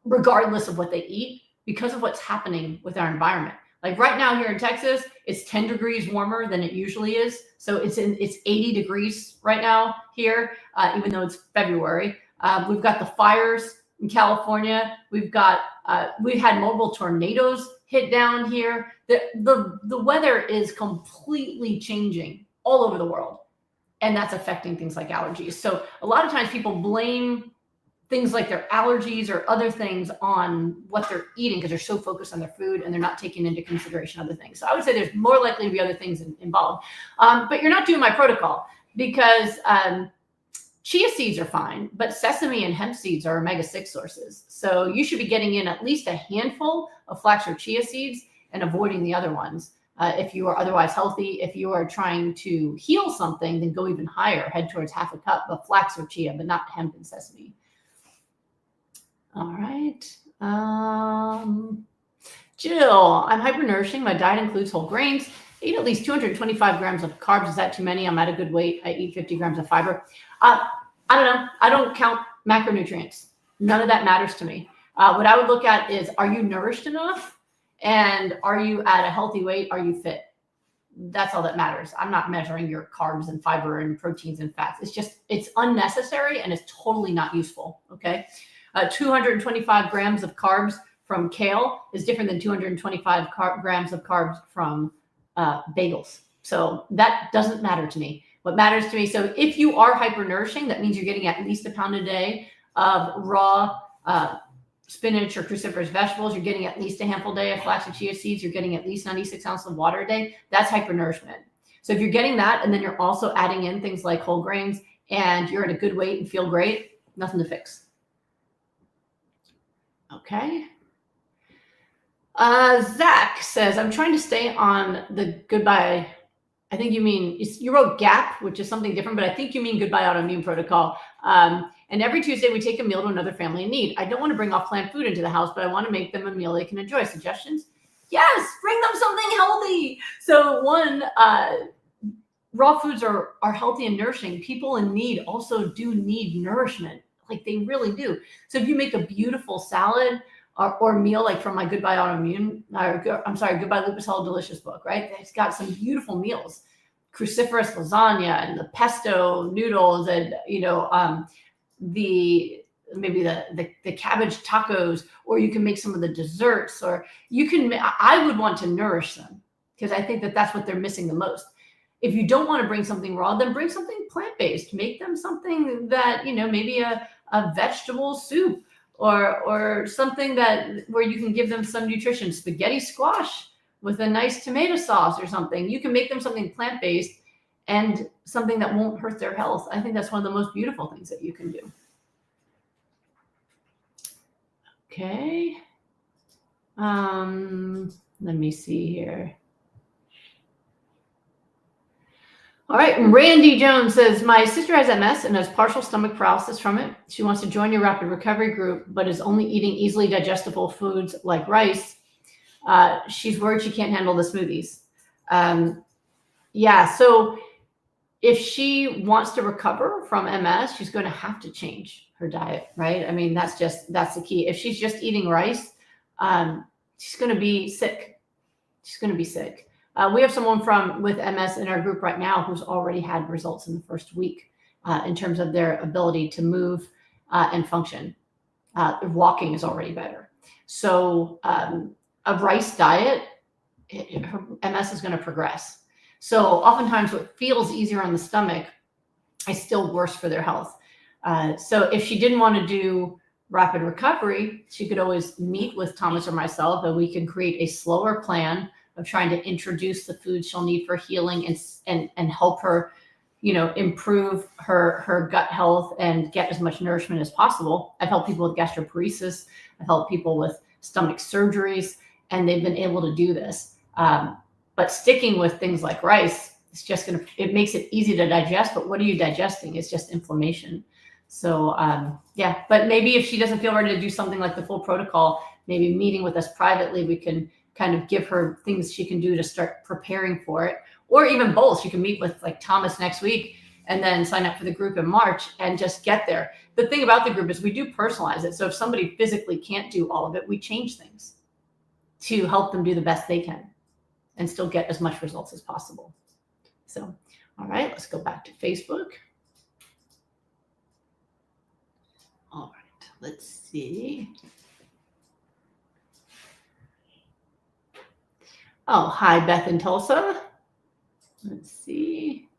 regardless of what they eat, because of what's happening with our environment. Like right now here in Texas, it's 10 degrees warmer than it usually is. So it's 80 degrees right now here, even though it's February. We've got the fires in California. We had multiple tornadoes hit down here. The weather is completely changing all over the world. And that's affecting things like allergies. So a lot of times people blame things like their allergies or other things on what they're eating because they're so focused on their food and they're not taking into consideration other things. So I would say there's more likely to be other things involved. But you're not doing my protocol because chia seeds are fine, but sesame and hemp seeds are omega-6 sources. So you should be getting in at least a handful of flax or chia seeds and avoiding the other ones. If you are otherwise healthy, if you are trying to heal something, then go even higher, head towards half a cup of flax or chia, but not hemp and sesame. All right. Jill, I'm hypernourishing. My diet includes whole grains. I eat at least 225 grams of carbs. Is that too many? I'm at a good weight. I eat 50 grams of fiber. I don't know. I don't count macronutrients. None of that matters to me. What I would look at is, are you nourished enough? And are you at a healthy weight? Are you fit? That's all that matters. I'm not measuring your carbs and fiber and proteins and fats. It's unnecessary and it's totally not useful. Okay. 225 grams of carbs from kale is different than 225 grams of carbs from bagels. So that doesn't matter to me. What matters to me, so if you are hypernourishing, that means you're getting at least a pound a day of raw spinach or cruciferous vegetables. You're getting at least a handful a day of flax and chia seeds. You're getting at least 96 ounces of water a day. That's hypernourishment. So if you're getting that, and then you're also adding in things like whole grains, and you're at a good weight and feel great, nothing to fix. Okay. Zach says, I'm trying to stay on the goodbye. I think you mean, you wrote GAP, which is something different, but I think you mean goodbye autoimmune protocol. And every Tuesday we take a meal to another family in need. I don't want to bring off planned food into the house, but I want to make them a meal they can enjoy. Suggestions? Yes, bring them something healthy. So one, raw foods are healthy and nourishing. People in need also do need nourishment. Like they really do. So if you make a beautiful salad or meal, like from my Goodbye Autoimmune, Goodbye Lupus All Delicious book, right? It's got some beautiful meals, cruciferous lasagna and the pesto noodles and, the cabbage tacos, or you can make some of the desserts, or I would want to nourish them because I think that's what they're missing the most. If you don't want to bring something raw, then bring something plant-based. Make them something that, maybe a vegetable soup or something where you can give them some nutrition, spaghetti squash with a nice tomato sauce or something. You can make them something plant-based and something that won't hurt their health. I think that's one of the most beautiful things that you can do. Okay. Let me see here. All right, Randy Jones says, my sister has MS and has partial stomach paralysis from it. She wants to join your rapid recovery group, but is only eating easily digestible foods like rice. She's worried she can't handle the smoothies. So if she wants to recover from MS, she's going to have to change her diet, right? I mean, that's the key. If she's just eating rice, she's going to be sick. We have someone with MS in our group right now who's already had results in the first week in terms of their ability to move and function. Walking is already better. So a rice diet, her MS is going to progress. So oftentimes what feels easier on the stomach is still worse for their health. So if she didn't want to do rapid recovery, she could always meet with Thomas or myself, and we can create a slower plan of trying to introduce the foods she'll need for healing and help her, improve her gut health and get as much nourishment as possible. I've helped people with gastroparesis. I've helped people with stomach surgeries, and they've been able to do this. But sticking with things like rice, it makes it easy to digest, but what are you digesting? It's just inflammation. So but maybe if she doesn't feel ready to do something like the full protocol, maybe meeting with us privately, we can kind of give her things she can do to start preparing for it, or even both. She can meet with like Thomas next week and then sign up for the group in March and just get there. The thing about the group is we do personalize it. So if somebody physically can't do all of it, we change things to help them do the best they can and still get as much results as possible. So, all right, let's go back to Facebook. All right, let's see. Oh, hi, Beth in Tulsa. Let's see.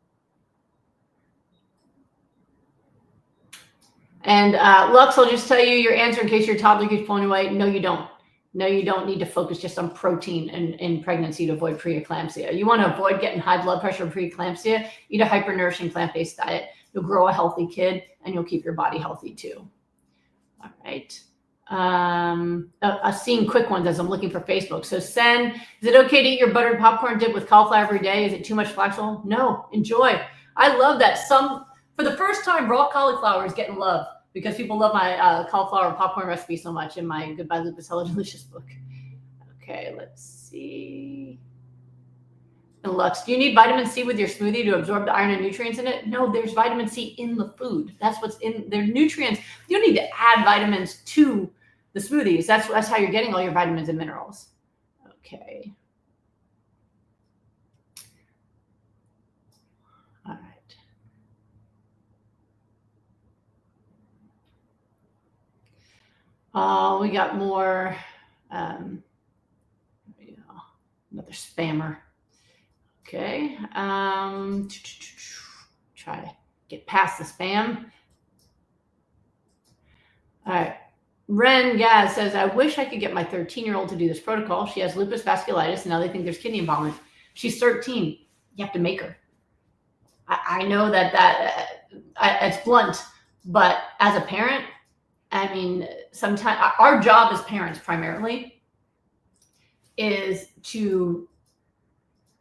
And Lux, I'll just tell you your answer in case your toddler keeps pulling away. No, you don't. No, you don't need to focus just on protein in pregnancy to avoid preeclampsia. You want to avoid getting high blood pressure and preeclampsia. Eat a hyper-nourishing plant-based diet. You'll grow a healthy kid, and you'll keep your body healthy too. All right. I'm seeing quick ones as I'm looking for Facebook. So Sen, is it okay to eat your buttered popcorn dip with cauliflower every day? Is it too much flax oil? No, enjoy. I love that. For the first time, raw cauliflower is getting love because people love my cauliflower popcorn recipe so much in my Goodbye Lupus, Hello Delicious book. Okay, let's see. And Lux, do you need vitamin C with your smoothie to absorb the iron and nutrients in it? No, there's vitamin C in the food. That's what's in their nutrients. You don't need to add vitamins to the smoothies. That's how you're getting all your vitamins and minerals. Okay. All right. We got more. Another spammer. Okay. Try to get past the spam. All right. Ren Gaz says, I wish I could get my 13-year-old to do this protocol. She has lupus vasculitis, and now they think there's kidney involvement. She's 13. You have to make her. I know that it's blunt, but as a parent, I mean, sometimes our job as parents primarily is to,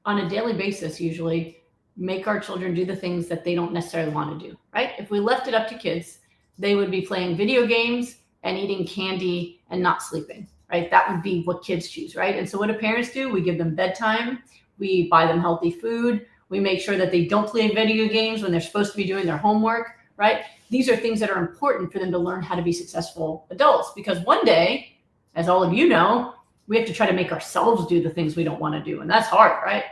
on a daily basis, usually make our children do the things that they don't necessarily want to do, right? If we left it up to kids, they would be playing video games and eating candy and not sleeping, right? That would be what kids choose, right? And so what do parents do? We give them bedtime. We buy them healthy food. We make sure that they don't play video games when they're supposed to be doing their homework, right? These are things that are important for them to learn how to be successful adults, because one day, as all of you know, we have to try to make ourselves do the things we don't want to do. And that's hard, right?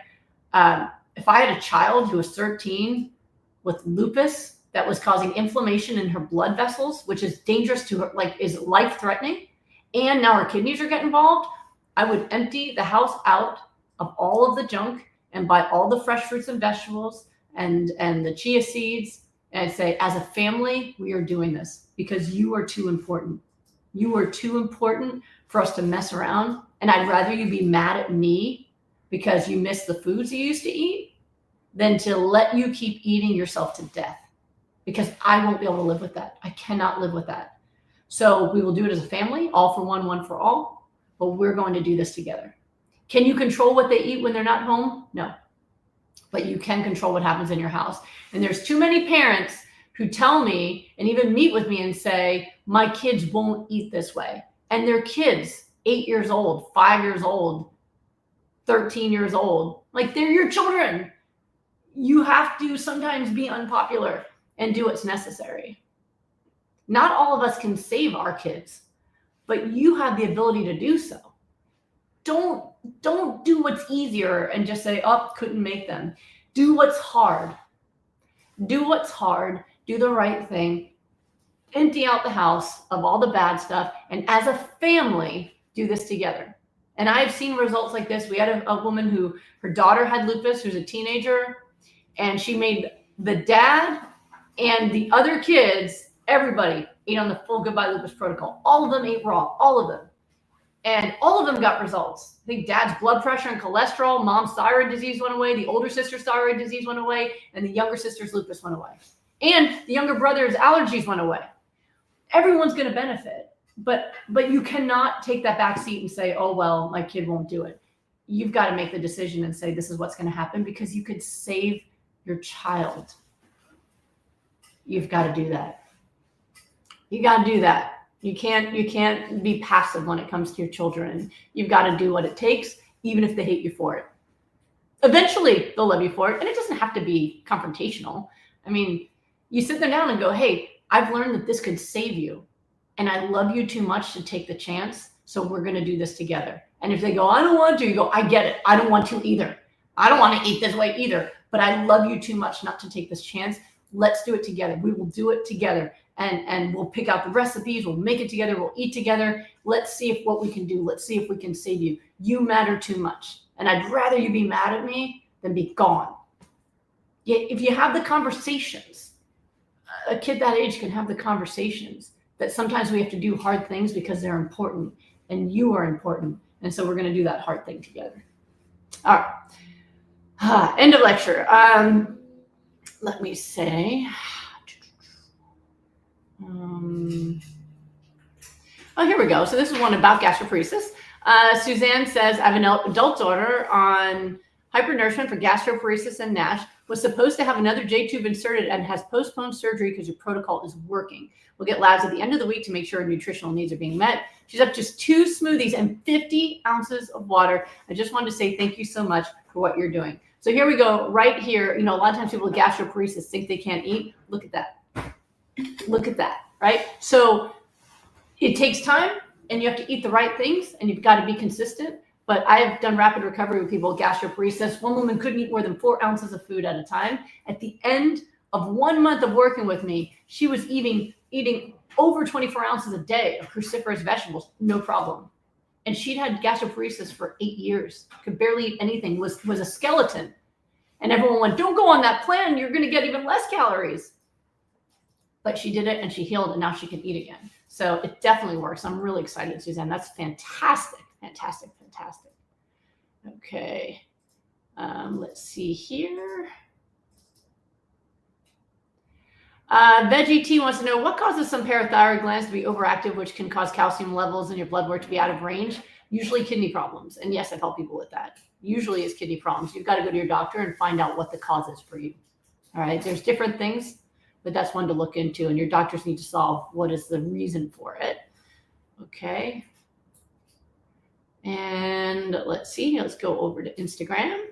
If I had a child who was 13 with lupus that was causing inflammation in her blood vessels, which is dangerous to her, like is life-threatening, and now her kidneys are getting involved, I would empty the house out of all of the junk and buy all the fresh fruits and vegetables and the chia seeds. And I'd say, as a family, we are doing this because you are too important. You are too important for us to mess around. And I'd rather you be mad at me because you miss the foods you used to eat than to let you keep eating yourself to death, because I won't be able to live with that. I cannot live with that. So we will do it as a family, all for one, one for all, but we're going to do this together. Can you control what they eat when they're not home? No, but you can control what happens in your house. And there's too many parents who tell me and even meet with me and say, my kids won't eat this way. And their kids, 8 years old, 5 years old, 13 years old, like they're your children. You have to sometimes be unpopular and do what's necessary. Not all of us can save our kids, but you have the ability to do so. Don't do what's easier and just say, oh, couldn't make them. Do what's hard. Do what's hard. Do the right thing. Empty out the house of all the bad stuff. And as a family, do this together. And I've seen results like this. We had a woman who, her daughter had lupus, who's a teenager, and she made the dad and the other kids, everybody ate on the full Goodbye Lupus protocol. All of them ate raw, all of them. And all of them got results. I think dad's blood pressure and cholesterol, mom's thyroid disease went away, the older sister's thyroid disease went away, and the younger sister's lupus went away. And the younger brother's allergies went away. Everyone's going to benefit, but you cannot take that back seat and say, oh, well, my kid won't do it. You've got to make the decision and say, this is what's going to happen, because you could save your child. You've got to do that. You got to do that. You can't be passive when it comes to your children. You've got to do what it takes, even if they hate you for it. Eventually, they'll love you for it, and it doesn't have to be confrontational. I mean, you sit them down and go, hey, I've learned that this could save you, and I love you too much to take the chance, so we're going to do this together. And if they go, I don't want to, you go, I get it. I don't want to either. I don't want to eat this way either, but I love you too much not to take this chance. Let's do it together. We will do it together. And we'll pick out the recipes. We'll make it together. We'll eat together. Let's see what we can do. Let's see if we can save you. You matter too much. And I'd rather you be mad at me than be gone. Yet if you have the conversations, a kid that age can have the conversations that sometimes we have to do hard things because they're important and you are important. And so we're going to do that hard thing together. All right. End of lecture. Let me say. Oh, here we go. So this is one about gastroparesis. Suzanne says, I have an adult daughter on hypernourishment for gastroparesis and NASH, was supposed to have another J-tube inserted and has postponed surgery because your protocol is working. We'll get labs at the end of the week to make sure her nutritional needs are being met. She's up just 2 smoothies and 50 ounces of water. I just wanted to say thank you so much for what you're doing. So here we go, right here. You know, a lot of times people with gastroparesis think they can't eat. Look at that. Look at that, right? So it takes time and you have to eat the right things and you've got to be consistent. But I've done rapid recovery with people with gastroparesis. One woman couldn't eat more than 4 ounces of food at a time. At the end of 1 month of working with me, she was eating over 24 ounces a day of cruciferous vegetables, no problem. And she'd had gastroparesis for 8 years, could barely eat anything, was a skeleton. And everyone went, don't go on that plan. You're going to get even less calories. But she did it and she healed and now she can eat again. So it definitely works. I'm really excited, Suzanne. That's fantastic. Fantastic, fantastic. Okay. Let's see here. Veggie T wants to know, what causes some parathyroid glands to be overactive, which can cause calcium levels in your blood work to be out of range? Usually kidney problems. And yes, I've helped people with that. Usually it's kidney problems. You've got to go to your doctor and find out what the cause is for you. All right. There's different things, but that's one to look into. And your doctors need to solve what is the reason for it. Okay. And let's see. Let's go over to Instagram.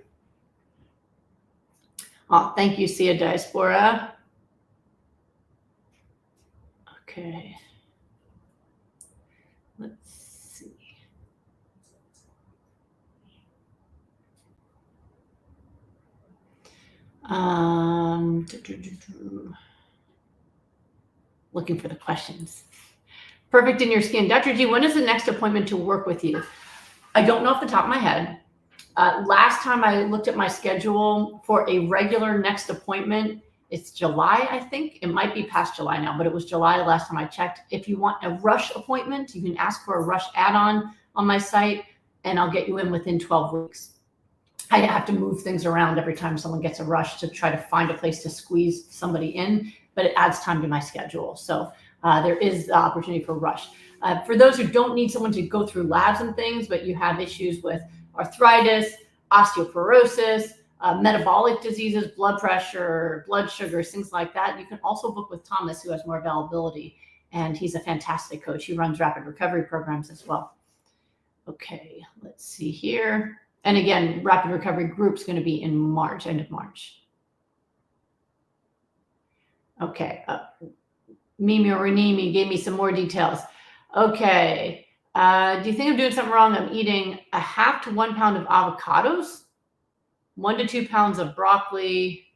Oh, thank you, Sia Diaspora. Okay. Let's see. Looking for the questions. Perfect in your skin. Dr. G, when is the next appointment to work with you? I don't know off the top of my head. Last time I looked at my schedule for a regular next appointment, it's July, I think. It might be past July now, but it was July last time I checked. If you want a rush appointment, you can ask for a rush add-on on my site, and I'll get you in within 12 weeks. I have to move things around every time someone gets a rush to try to find a place to squeeze somebody in, but it adds time to my schedule. So there is the opportunity for rush. For those who don't need someone to go through labs and things, but you have issues with arthritis, osteoporosis, metabolic diseases, blood pressure, blood sugars, things like that, you can also book with Thomas, who has more availability. And he's a fantastic coach. He runs rapid recovery programs as well. Okay, let's see here. And again, rapid recovery group's going to be in March, end of March. Okay. Mimi or Renimi gave me some more details. Okay. Do you think I'm doing something wrong? I'm eating 1/2 to 1 pound of avocados, 1 to 2 pounds of broccoli,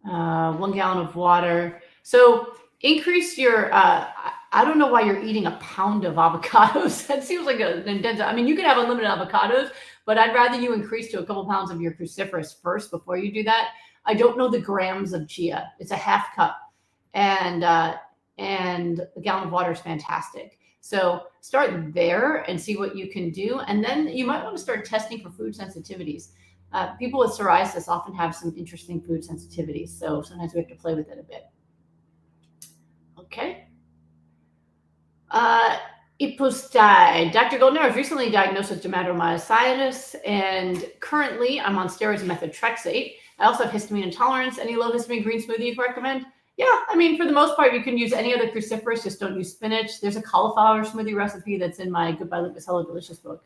1 gallon of water. So increase your, I don't know why you're eating 1 pound of avocados. That seems like an intense. I mean, you can have unlimited avocados, but I'd rather you increase to a couple pounds of your cruciferous first before you do that. I don't know the grams of chia. It's a 1/2 cup. And a gallon of water is fantastic. So start there and see what you can do. And then you might want to start testing for food sensitivities. People with psoriasis often have some interesting food sensitivities. So sometimes we have to play with it a bit. Okay. Ipostai. Dr. Goldner, I was recently diagnosed with dermatomyositis, and currently I'm on steroids and methotrexate. I also have histamine intolerance. Any low histamine green smoothie you recommend? Yeah, I mean, for the most part, you can use any other cruciferous, just don't use spinach. There's a cauliflower smoothie recipe that's in my Goodbye Lupus, Hello Delicious book.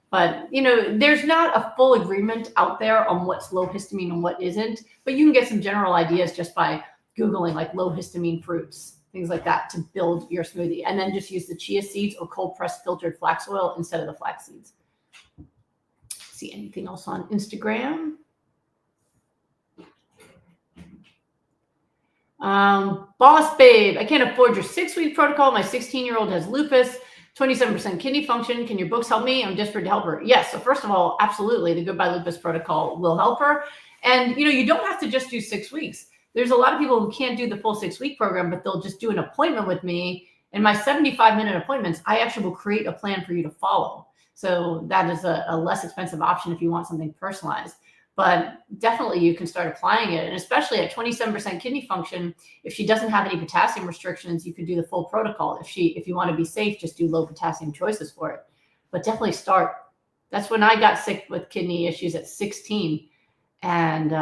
But, you know, there's not a full agreement out there on what's low histamine and what isn't, but you can get some general ideas just by Googling like low histamine fruits, things like that, to build your smoothie. And then just use the chia seeds or cold pressed filtered flax oil instead of the flax seeds. See anything else on Instagram? Boss babe, I can't afford your 6-week protocol. My 16-year-old has lupus, 27% kidney function. Can your books help me? I'm desperate to help her. Yes. So first of all, absolutely, the Goodbye Lupus protocol will help her. And, you know, you don't have to just do 6 weeks. there's a lot of people who can't do the full 6-week program, but they'll just do an appointment with me. In my 75-minute appointments, I actually will create a plan for you to follow. So that is a less expensive option if you want something personalized. But definitely you can start applying it. And especially at 27% kidney function, if she doesn't have any potassium restrictions, you could do the full protocol. If you want to be safe, just do low potassium choices for it. But definitely start. That's when I got sick with kidney issues at 16. And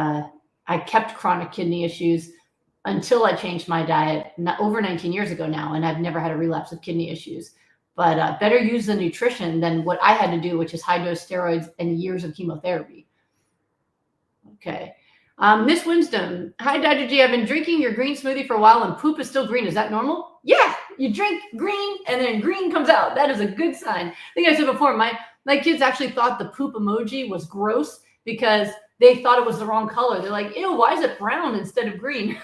I kept chronic kidney issues until I changed my diet over 19 years ago now. And I've never had a relapse of kidney issues. But better use the nutrition than what I had to do, which is high-dose steroids and years of chemotherapy. Okay. Miss Winston, hi, Dr. G. I've been drinking your green smoothie for a while and poop is still green. Is that normal? Yeah, you drink green and then green comes out. That is a good sign. I think I said before, my kids actually thought the poop emoji was gross because they thought it was the wrong color. They're like, ew, why is it brown instead of green?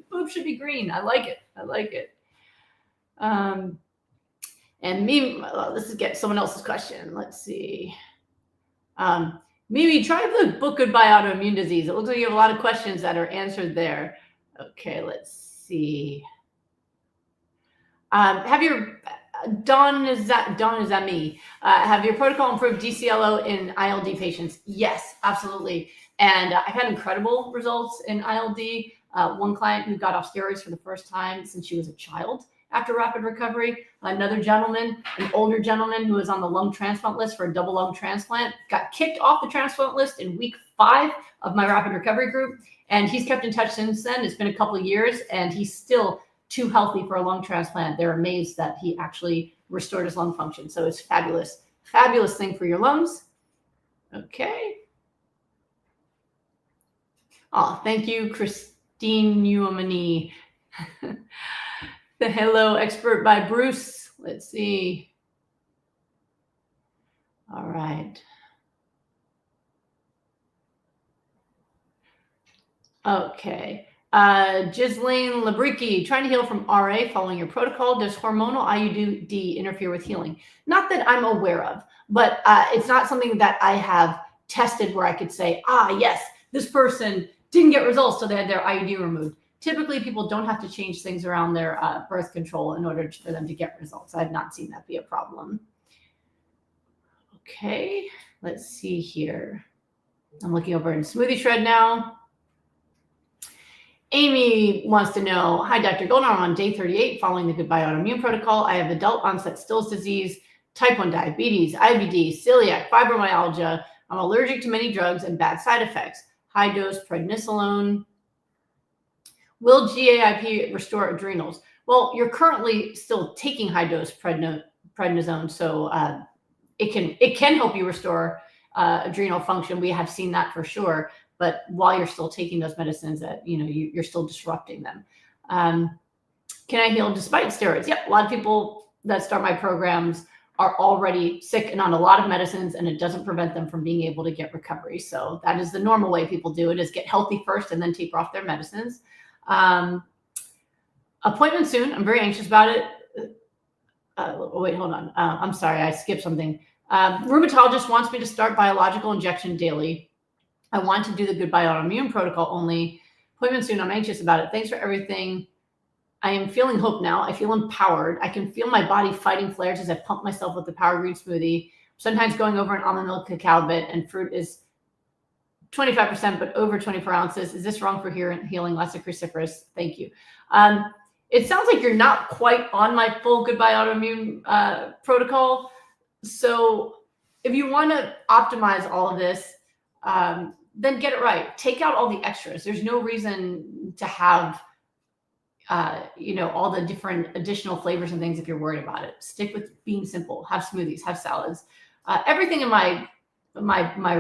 Poop should be green. I like it. I like it. And me, this is get someone else's question. Let's see. Mimi, try the book Goodbye Autoimmune Disease. It looks like you have a lot of questions that are answered there. Okay, let's see. Have your Dawn, is that me? Have your protocol improved DCLO in ILD patients? Yes, absolutely. And I've had incredible results in ILD. One client who got off steroids for the first time since she was a child after rapid recovery. Another gentleman, an older gentleman who was on the lung transplant list for a double lung transplant, got kicked off the transplant list in week 5 of my rapid recovery group. And he's kept in touch since then. It's been a couple of years and he's still too healthy for a lung transplant. They're amazed that he actually restored his lung function. So it's fabulous, fabulous thing for your lungs. Okay. Oh, thank you, Christine Uomini. The Hello Expert by Bruce. Let's see. All right. Okay. Ghislaine Labricki, trying to heal from RA following your protocol. Does hormonal IUD interfere with healing? Not that I'm aware of, but it's not something that I have tested where I could say, yes, this person didn't get results so they had their IUD removed. Typically, people don't have to change things around their birth control in order for them to get results. I've not seen that be a problem. Okay, let's see here. I'm looking over in Smoothie Shred now. Amy wants to know, hi, Dr. Golden, I'm on day 38 following the Goodbye Autoimmune protocol. I have adult onset Still's disease, type 1 diabetes, IBD, celiac, fibromyalgia. I'm allergic to many drugs and bad side effects. High dose prednisolone. Will GAIP restore adrenals? Well, you're currently still taking high dose prednisone, so it can help you restore adrenal function. We have seen that for sure. But while you're still taking those medicines, that you're still disrupting them. Can I heal despite steroids? Yep, a lot of people that start my programs are already sick and on a lot of medicines, and it doesn't prevent them from being able to get recovery. So that is the normal way people do it: is get healthy first and then taper off their medicines. Appointment soon. I'm very anxious about it. Wait, hold on. I'm sorry, I skipped something. Rheumatologist wants me to start biological injection daily. I want to do the Goodbye Autoimmune protocol only. Appointment soon. I'm anxious about it. Thanks for everything. I am feeling hope now. I feel empowered. I can feel my body fighting flares as I pump myself with the Power Green smoothie. Sometimes going over an almond milk cacao bit, and fruit is 25%, but over 24 ounces. Is this wrong for healing lots of cruciferous? Thank you. It sounds like you're not quite on my full Goodbye Autoimmune protocol. So if you want to optimize all of this, then get it right. Take out all the extras. There's no reason to have, all the different additional flavors and things if you're worried about it. Stick with being simple. Have smoothies, have salads. Everything in my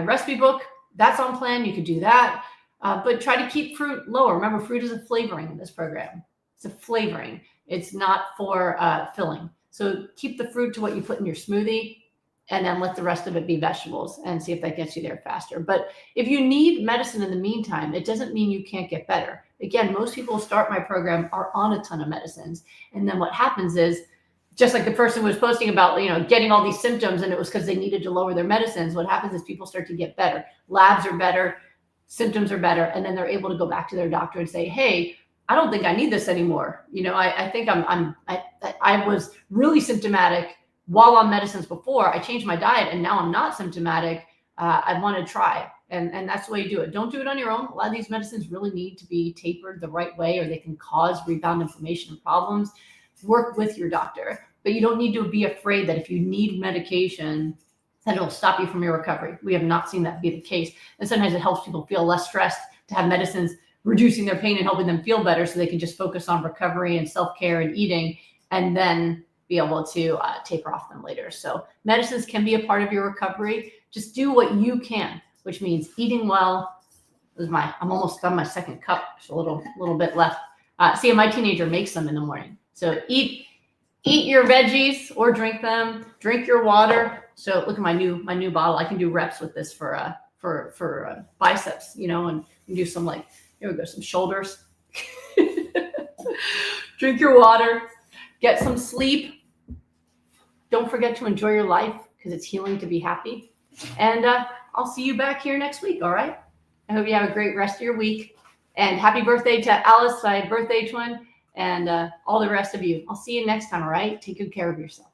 recipe book, that's on plan. You could do that, but try to keep fruit lower. Remember, fruit is a flavoring in this program. It's a flavoring. It's not for filling. So keep the fruit to what you put in your smoothie, and then let the rest of it be vegetables and see if that gets you there faster. But if you need medicine in the meantime, it doesn't mean you can't get better. Again, most people who start my program are on a ton of medicines. And then what happens is, just like the person was posting about, getting all these symptoms and it was because they needed to lower their medicines. What happens is people start to get better. Labs are better. symptoms are better, and then they're able to go back to their doctor and say, hey, I don't think I need this anymore. I think I was really symptomatic while on medicines before. I changed my diet and now I'm not symptomatic. I want to try. And that's the way you do it. Don't do it on your own. A lot of these medicines really need to be tapered the right way, or they can cause rebound inflammation and problems. Work with your doctor, but you don't need to be afraid that if you need medication, that it'll stop you from your recovery. We have not seen that be the case. And sometimes it helps people feel less stressed to have medicines reducing their pain and helping them feel better, so they can just focus on recovery and self-care and eating, and then be able to taper off them later. So medicines can be a part of your recovery. Just do what you can, which means eating well. I'm almost done my second cup. There's a little bit left. See, my teenager makes them in the morning. So eat your veggies or drink them. Drink your water. So look at my new bottle. I can do reps with this for biceps, and do some, like, here we go, some shoulders. Drink your water. Get some sleep. Don't forget to enjoy your life, because it's healing to be happy. And I'll see you back here next week, all right? I hope you have a great rest of your week. And happy birthday to Alice, my birthday twin, and all the rest of you. I'll see you next time, all right? Take good care of yourself.